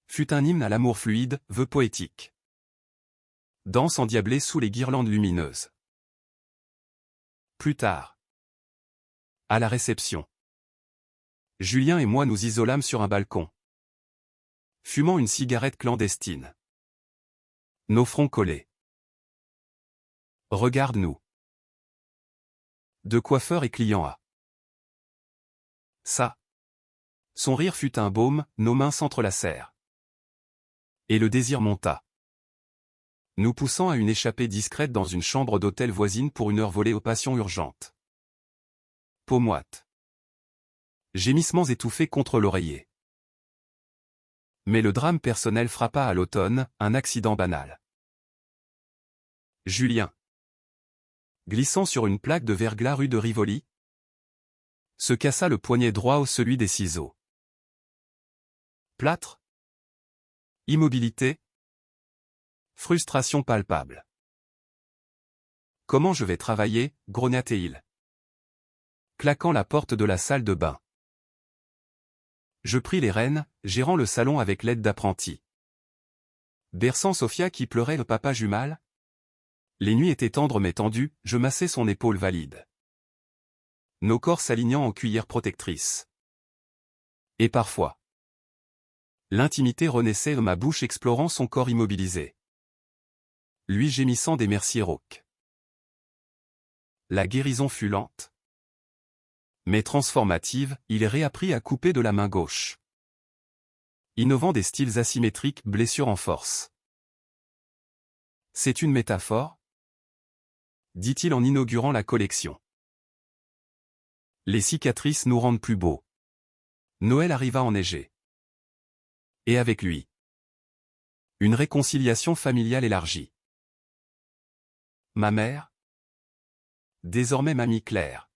Fut un hymne à l'amour fluide, vœu poétique. danse endiablée sous les guirlandes lumineuses. Plus tard. À la réception. Julien et moi nous isolâmes sur un balcon, fumant une cigarette clandestine. Nos fronts collés. Regarde-nous. De coiffeur et client à. Ça. Son rire fut un baume, nos mains s'entrelacèrent. Et le désir monta, nous poussant à une échappée discrète dans une chambre d'hôtel voisine pour une heure volée aux passions urgentes. Peau moite. Gémissements étouffés contre l'oreiller. Mais le drame personnel frappa à l'automne, un accident banal. Julien, glissant sur une plaque de verglas rue de Rivoli, se cassa le poignet droit au celui des ciseaux. Plâtre. Immobilité. Frustration palpable. Comment je vais travailler, grogna-t-il, claquant la porte de la salle de bain. Je pris les rênes, gérant le salon avec l'aide d'apprentis. Berçant Sophia qui pleurait le papa jumal. Les nuits étaient tendres mais tendues, je massais son épaule valide. Nos corps s'alignant en cuillère protectrice. Et parfois, l'intimité renaissait de ma bouche explorant son corps immobilisé. Lui gémissant des merciers rauques. La guérison fut lente, mais transformative, il réapprit à couper de la main gauche. Innovant des styles asymétriques, blessure en force. C'est une métaphore ? Dit-il en inaugurant la collection. Les cicatrices nous rendent plus beaux. Noël arriva enneigé. Et avec lui, une réconciliation familiale élargie. Ma mère, désormais mamie Claire,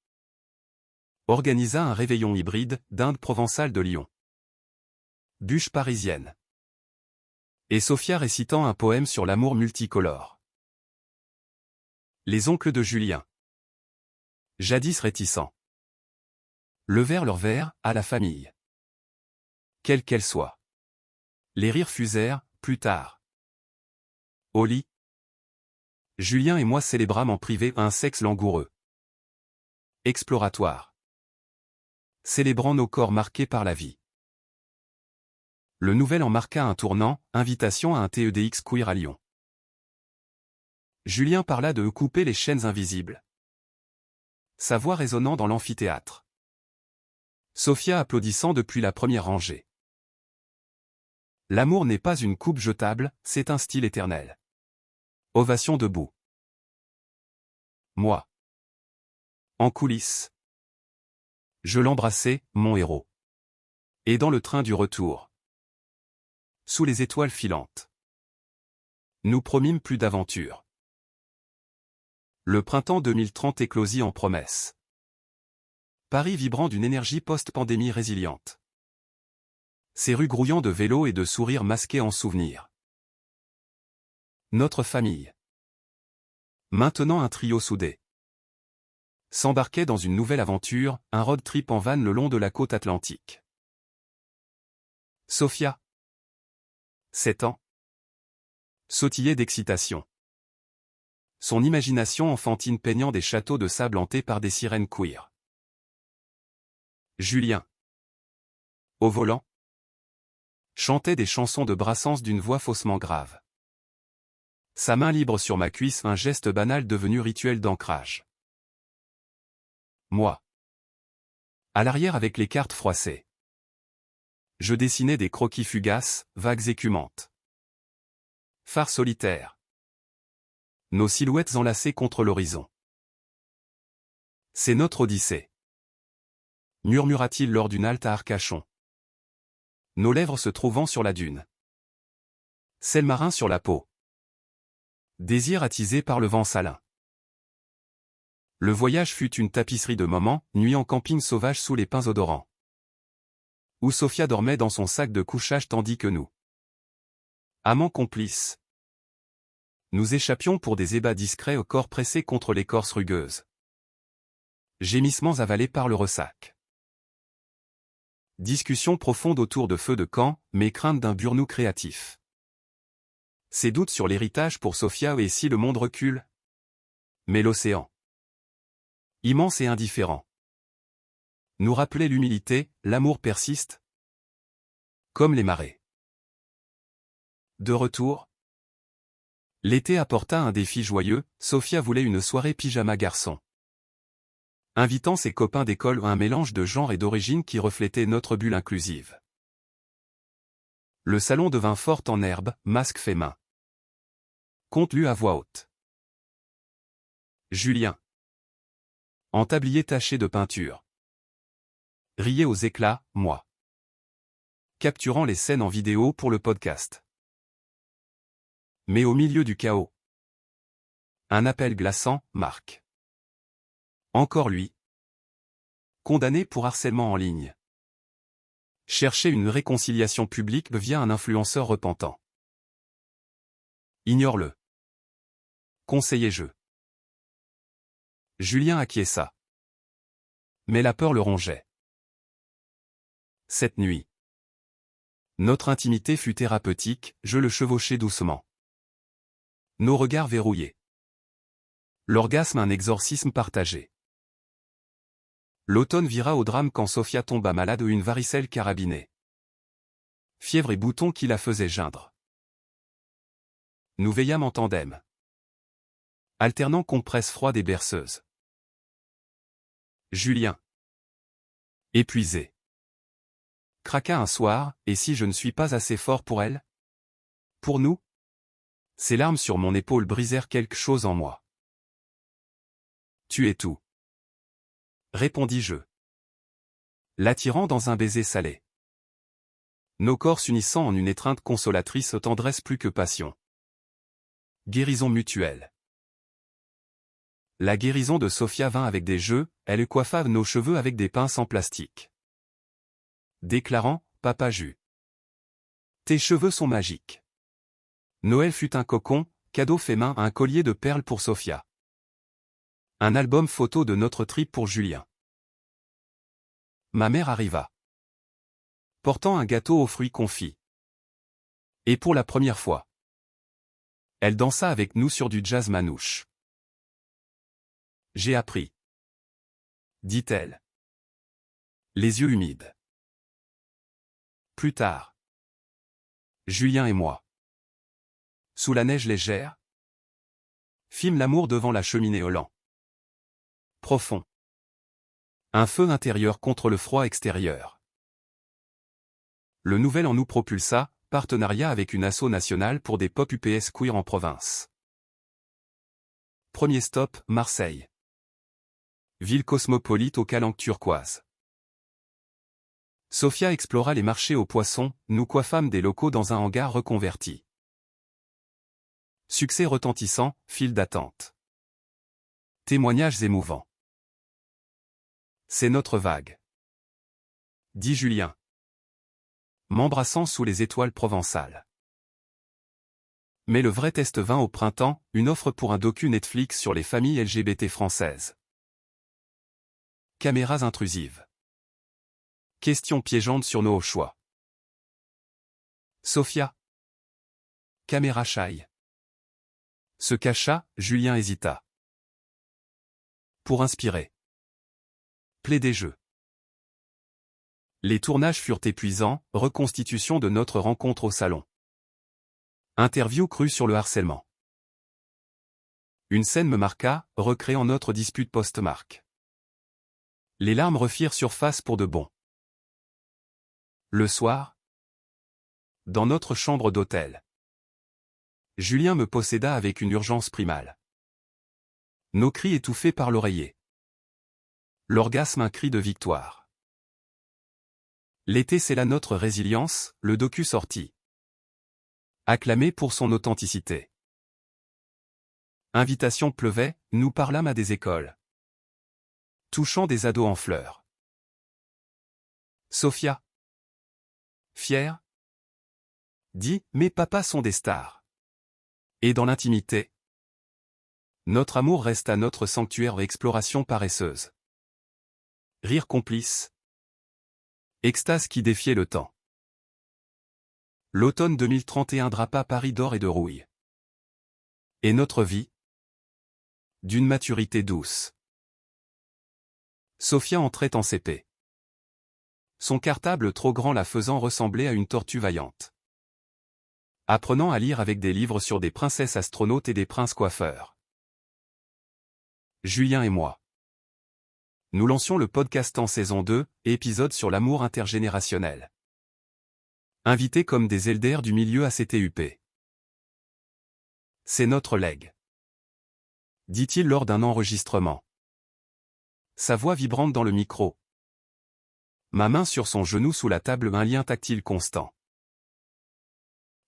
organisa un réveillon hybride d'Inde provençale de Lyon. Bûche parisienne. Et Sophia récitant un poème sur l'amour multicolore. Les oncles de Julien, jadis réticents, levèrent leur verre à la famille, quelle qu'elle soit. Les rires fusèrent, plus tard. Au lit, Julien et moi célébrâmes en privé un sexe langoureux, exploratoire, célébrant nos corps marqués par la vie. Le nouvel an marqua un tournant, invitation à un TEDx queer à Lyon. Julien parla de couper les chaînes invisibles. Sa voix résonnant dans l'amphithéâtre. Sophia applaudissant depuis la première rangée. L'amour n'est pas une coupe jetable, c'est un style éternel. Ovation debout. Moi. En coulisses. Je l'embrassai, mon héros. Et dans le train du retour. Sous les étoiles filantes. Nous promîmes plus d'aventures. Le printemps 2030 éclosit en promesses. Paris vibrant d'une énergie post-pandémie résiliente. Ses rues grouillant de vélos et de sourires masqués en souvenirs. Notre famille. Maintenant un trio soudé. S'embarquait dans une nouvelle aventure, un road trip en van le long de la côte atlantique. Sophia. 7 ans. Sautillait d'excitation. Son imagination enfantine peignant des châteaux de sable hantés par des sirènes queer. Julien. Au volant. Chantait des chansons de Brassens d'une voix faussement grave. Sa main libre sur ma cuisse, un geste banal devenu rituel d'ancrage. Moi. À l'arrière avec les cartes froissées. Je dessinais des croquis fugaces, vagues écumantes. Phare solitaire. Nos silhouettes enlacées contre l'horizon. C'est notre Odyssée. Murmura-t-il lors d'une halte à Arcachon. Nos lèvres se trouvant sur la dune. Sel marin sur la peau. Désir attisé par le vent salin. Le voyage fut une tapisserie de moments, nuit en camping sauvage sous les pins odorants. Où Sophia dormait dans son sac de couchage tandis que nous, amants complices, nous échappions pour des ébats discrets au corps pressé contre l'écorce rugueuse. Gémissements avalés par le ressac. Discussion profonde autour de feux de camp, mais crainte d'un burn-out créatif. Ses doutes sur l'héritage pour Sophia et si le monde recule. Mais l'océan, immense et indifférent, nous rappelait l'humilité, l'amour persiste. Comme les marées. De retour, l'été apporta un défi joyeux, Sophia voulait une soirée pyjama garçon. Invitant ses copains d'école à un mélange de genre et d'origine qui reflétait notre bulle inclusive. Le salon devint fort en herbe, masque fait main. Conte lu à voix haute. Julien. En tablier taché de peinture. Riait aux éclats, moi. Capturant les scènes en vidéo pour le podcast. Mais au milieu du chaos. Un appel glaçant, Marc. Encore lui. Condamné pour harcèlement en ligne. Chercher une réconciliation publique via un influenceur repentant. Ignore-le. Conseiller jeu. Julien acquiesça. Mais la peur le rongeait. Cette nuit. Notre intimité fut thérapeutique, je le chevauchai doucement. Nos regards verrouillés. L'orgasme un exorcisme partagé. L'automne vira au drame quand Sophia tomba malade d'une varicelle carabinée. Fièvre et boutons qui la faisaient geindre. Nous veillâmes en tandem. Alternant compresses froides et berceuses. Julien. Épuisé. Craqua un soir, et si je ne suis pas assez fort pour elle? Pour nous? Ses larmes sur mon épaule brisèrent quelque chose en moi. Tu es tout. Répondis-je. L'attirant dans un baiser salé. Nos corps s'unissant en une étreinte consolatrice tendresse plus que passion. Guérison mutuelle. La guérison de Sophia vint avec des jeux, elle coiffa nos cheveux avec des pinces en plastique. Déclarant, Papa Jus. Tes cheveux sont magiques. Noël fut un cocon, cadeau fait main à un collier de perles pour Sophia. Un album photo de notre trip pour Julien. Ma mère arriva. Portant un gâteau aux fruits confits. Et pour la première fois. Elle dansa avec nous sur du jazz manouche. J'ai appris. Dit-elle. Les yeux humides. Plus tard. Julien et moi. Sous la neige légère. Fîmes l'amour devant la cheminée au lent. Profond. Un feu intérieur contre le froid extérieur. Le nouvel en nous propulsa, partenariat avec une asso nationale pour des pop UPS queer en province. Premier stop, Marseille. Ville cosmopolite aux calanques turquoises. Sophia explora les marchés aux poissons, nous coiffâmes des locaux dans un hangar reconverti. Succès retentissant, file d'attente. Témoignages émouvants. C'est notre vague. Dit Julien. M'embrassant sous les étoiles provençales. Mais le vrai test vint au printemps, une offre pour un docu Netflix sur les familles LGBT françaises. Caméras intrusives. Questions piégeantes sur nos choix. Sophia. Caméra shy. Se cacha, Julien hésita. Pour inspirer. Plaider jeu. Les tournages furent épuisants, reconstitution de notre rencontre au salon. Interview crue sur le harcèlement. Une scène me marqua, recréant notre dispute post-marque. Les larmes refirent surface pour de bon. Le soir, dans notre chambre d'hôtel, Julien me posséda avec une urgence primale. Nos cris étouffés par l'oreiller. L'orgasme un cri de victoire. L'été c'est la notre résilience, le docu sorti. Acclamé pour son authenticité. Invitation pleuvait, nous parlâmes à des écoles. Touchant des ados en fleurs. Sophia. Fière. Dit, mes papas sont des stars. Et dans l'intimité. Notre amour reste à notre sanctuaire exploration paresseuse. Rire complice. Extase qui défiait le temps. L'automne 2031 drapa Paris d'or et de rouille. Et notre vie? D'une maturité douce. Sophia entrait en CP. Son cartable trop grand la faisant ressembler à une tortue vaillante. Apprenant à lire avec des livres sur des princesses astronautes et des princes coiffeurs. Julien et moi. Nous lancions le podcast en saison 2, épisode sur l'amour intergénérationnel. Invités comme des elders du milieu ACTUP. C'est notre legs, dit-il lors d'un enregistrement. Sa voix vibrante dans le micro. Ma main sur son genou sous la table, un lien tactile constant.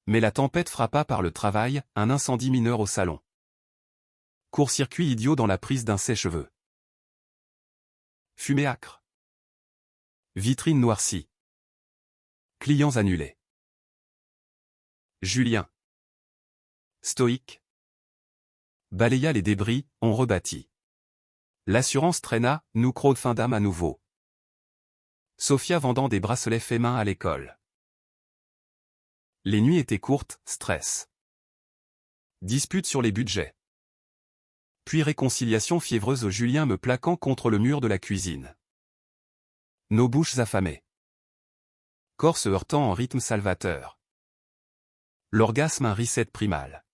Mais la tempête frappa par le travail, un incendie mineur au salon. Court-circuit idiot dans la prise d'un sèche-cheveux. Fumée âcre. Vitrine noircie. Clients annulés. Julien, stoïque, balaya les débris, on rebâtit. L'assurance traîna, nous crowdfundâmes à nouveau. Sophia vendant des bracelets faits main à l'école. Les nuits étaient courtes, stress. Dispute sur les budgets. Puis réconciliation fiévreuse, Julien me plaquant contre le mur de la cuisine. Nos bouches affamées. Corps se heurtant en rythme salvateur. L'orgasme un reset primal.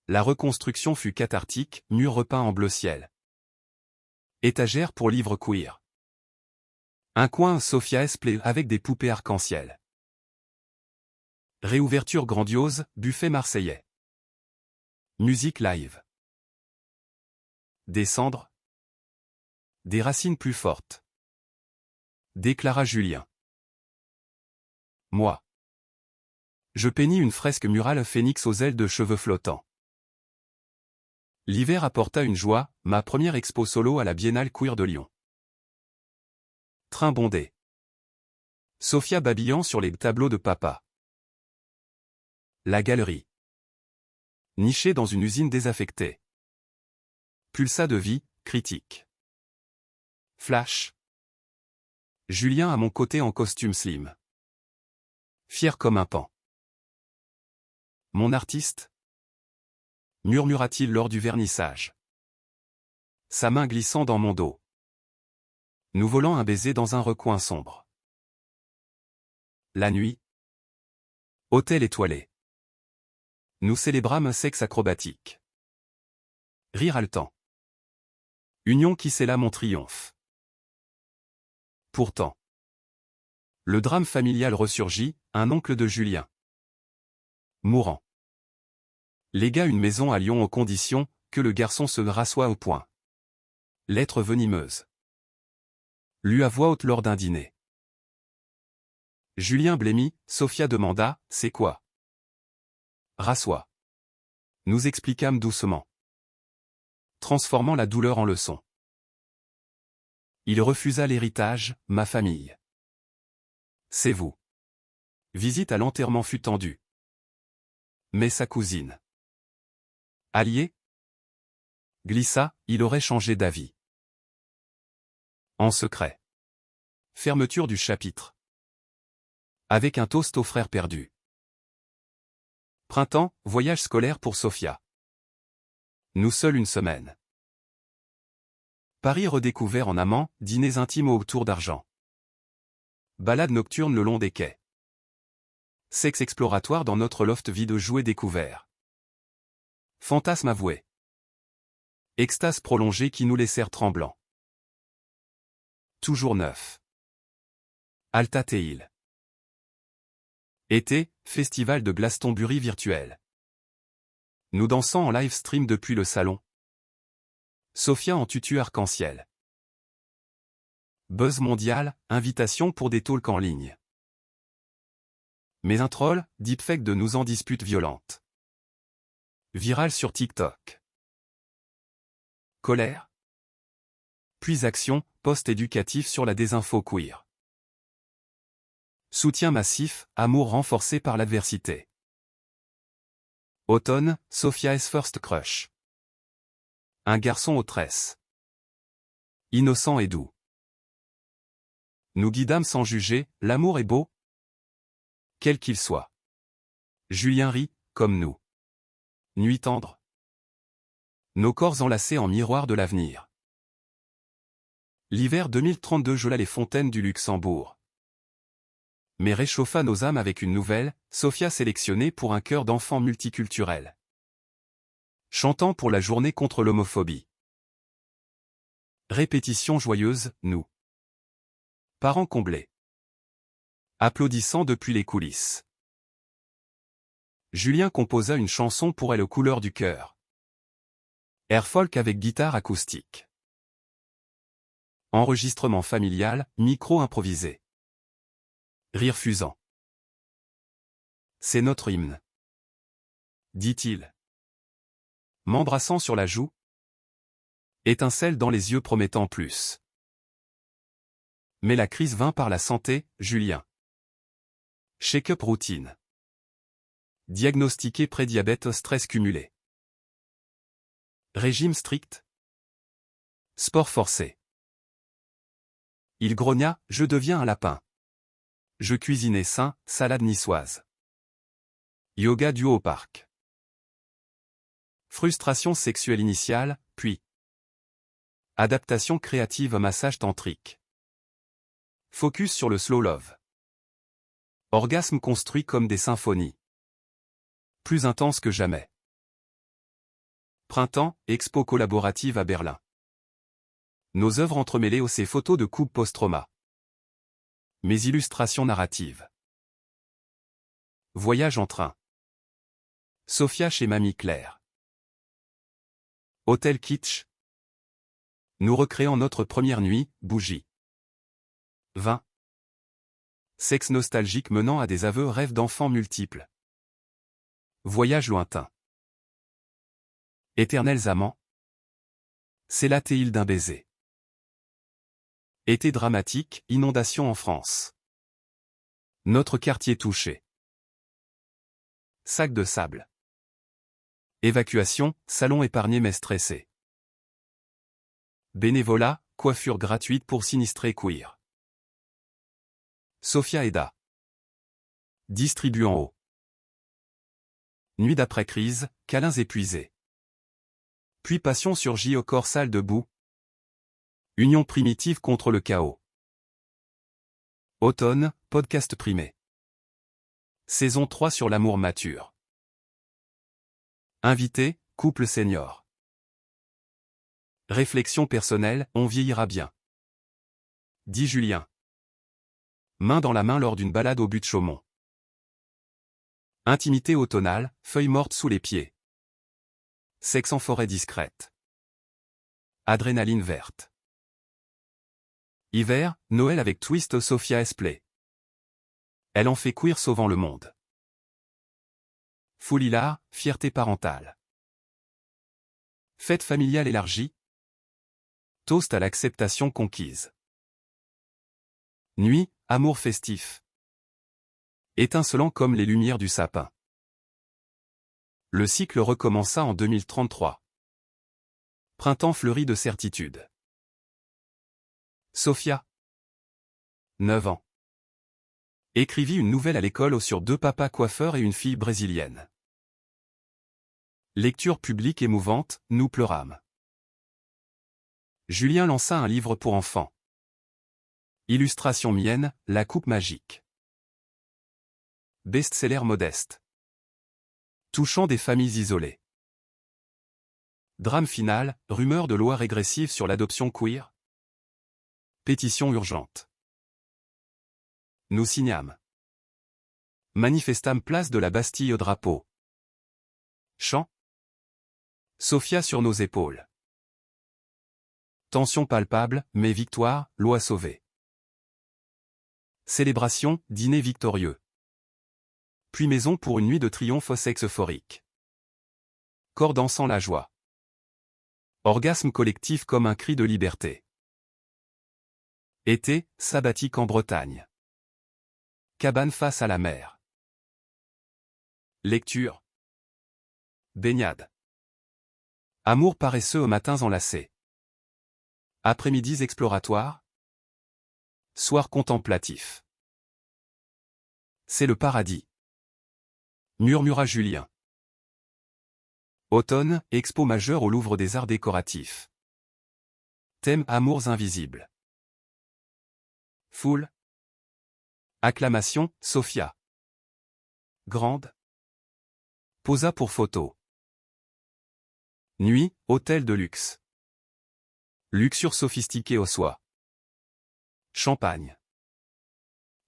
La reconstruction fut cathartique, mur repeint en bleu ciel. Étagère pour livres queer. Un coin Sophia Esplay avec des poupées arc-en-ciel. Réouverture grandiose, buffet marseillais. Musique live. Des cendres. Des racines plus fortes. Déclara Julien. Moi. Je peignis une fresque murale phénix aux ailes de cheveux flottants. L'hiver apporta une joie, ma première expo solo à la Biennale Queer de Lyon. Train bondé. Sophia babillant sur les tableaux de papa. La galerie. Nichée dans une usine désaffectée. Pulsat de vie, critique. Flash. Julien à mon côté en costume slim. Fier comme un paon. Mon artiste? Murmura-t-il lors du vernissage. Sa main glissant dans mon dos. Nous volant un baiser dans un recoin sombre. La nuit. Hôtel étoilé. Nous célébrâmes un sexe acrobatique. Rire haletant. Union qui scella mon triomphe. Pourtant. Le drame familial ressurgit, un oncle de Julien. Mourant. Légua une maison à Lyon aux conditions que le garçon se rassoie au point. Lettre venimeuse. Lue à voix haute lors d'un dîner. Julien blêmit, Sophia demanda, c'est quoi? Rassois. Nous expliquâmes doucement. Transformant la douleur en leçon. Il refusa l'héritage, ma famille. C'est vous. Visite à l'enterrement fut tendue. Mais sa cousine. Allié? Glissa, il aurait changé d'avis. En secret. Fermeture du chapitre. Avec un toast aux frères perdus. Printemps, voyage scolaire pour Sophia. Nous seuls une semaine. Paris redécouvert en amont, dîners intimes autour d'argent. Balade nocturne le long des quais. Sexe exploratoire dans notre loft vide jouets découverts. Fantasme avoué. Extase prolongée qui nous laissèrent tremblants. Toujours neuf. Alta Teil. Été, festival de Glastonbury virtuel. Nous dansons en live stream depuis le salon. Sophia en tutu arc-en-ciel. Buzz mondial, invitation pour des talks en ligne. Mais un troll, deepfake de nous en dispute violente. Viral sur TikTok. Colère. Puis action, post éducatif sur la désinfo queer. Soutien massif, amour renforcé par l'adversité. Automne, Sophia's first crush. Un garçon aux tresses. Innocent et doux. Nous guidâmes sans juger, l'amour est beau. Quel qu'il soit. Julien rit, comme nous. Nuit tendre. Nos corps enlacés en miroir de l'avenir. L'hiver 2032 gela les fontaines du Luxembourg. Mais réchauffa nos âmes avec une nouvelle, Sophia sélectionnée pour un cœur d'enfant multiculturel. Chantant pour la journée contre l'homophobie. Répétition joyeuse, nous. Parents comblés. Applaudissant depuis les coulisses. Julien composa une chanson pour elle aux couleurs du cœur. Air folk avec guitare acoustique. Enregistrement familial, micro improvisé. Rire fusant. C'est notre hymne. Dit-il. M'embrassant sur la joue. Étincelle dans les yeux promettant plus. Mais la crise vint par la santé, Julien. Check-up routine. Diagnostiqué prédiabète stress cumulé. Régime strict. Sport forcé. Il grogna, je deviens un lapin. Je cuisinais sain, salade niçoise. Yoga duo au parc. Frustration sexuelle initiale, puis. Adaptation créative massage tantrique. Focus sur le slow love. Orgasme construit comme des symphonies. Plus intense que jamais. Printemps, expo collaborative à Berlin. Nos œuvres entremêlées aux ces photos de couple post-trauma. Mes illustrations narratives. Voyage en train. Sophia chez Mamie Claire. Hôtel Kitsch. Nous recréons notre première nuit, bougie. Vin. Sexe nostalgique menant à des aveux rêves d'enfants multiples. Voyage lointain. Éternels amants. C'est la théile d'un baiser. Été dramatique, inondation en France. Notre quartier touché. Sac de sable. Évacuation, salon épargné mais stressé. Bénévolat, coiffure gratuite pour sinistrés queer. Sophia Eda. Distribue en haut. Nuit d'après-crise, câlins épuisés. Puis passion surgit au corps sale de boue. Union primitive contre le chaos. Automne, podcast primé. Saison 3 sur l'amour mature. Invité, couple senior. Réflexion personnelle, on vieillira bien. Dit Julien. Main dans la main lors d'une balade au but de Chaumont. Intimité automnale, feuilles mortes sous les pieds. Sexe en forêt discrète. Adrénaline verte. Hiver, Noël avec twist Sophia Esplay. Elle en fait queer sauvant le monde. Foule hilar, fierté parentale. Fête familiale élargie. Toast à l'acceptation conquise. Nuit, amour festif. Étincelant comme les lumières du sapin. Le cycle recommença en 2033. Printemps fleuri de certitude. Sophia. 9 ans. Écrivit une nouvelle à l'école sur 2 papas coiffeurs et une fille brésilienne. Lecture publique émouvante, nous pleurâmes. Julien lança un livre pour enfants. Illustration mienne, La coupe magique. Best-seller modeste. Touchant des familles isolées. Drame final, rumeur de loi régressive sur l'adoption queer. Pétition urgente. Nous signâmes. Manifestâmes place de la Bastille au drapeau. Chant. Sophia sur nos épaules. Tension palpable, mais victoire, loi sauvée. Célébration, dîner victorieux. Puis maison pour une nuit de triomphe sexe-euphorique. Corps dansant la joie. Orgasme collectif comme un cri de liberté. Été, sabbatique en Bretagne. Cabane face à la mer. Lecture. Baignade. Amour paresseux aux matins enlacés. Après-midis exploratoires. Soir contemplatif. C'est le paradis, murmura Julien. Automne, expo majeure au Louvre des Arts décoratifs. Thème Amours invisibles. Foule. Acclamation, Sophia. Grande. Posa pour photo. Nuit, hôtel de luxe. Luxure sophistiquée au soie. Champagne.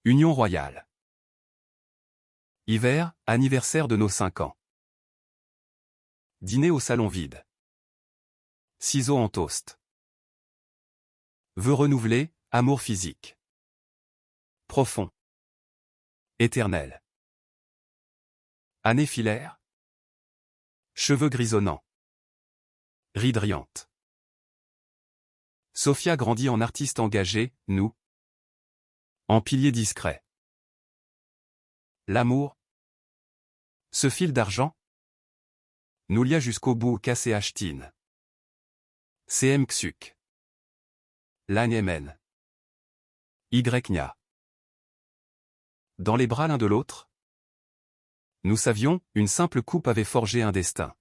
Union royale. Hiver, anniversaire de nos 5 ans. Dîner au salon vide. Ciseaux en toast. Vœux renouvelés, amour physique. Profond. Éternel. Année filaire. Cheveux grisonnants. Rides riantes. Sophia grandit en artiste engagé, nous. En pilier discret. L'amour. Ce fil d'argent. Nous lia jusqu'au bout cassé Ashtine. CM Xuk. L'Agnémen. Y-Nya. Dans les bras l'un de l'autre. Nous savions, une simple coupe avait forgé un destin.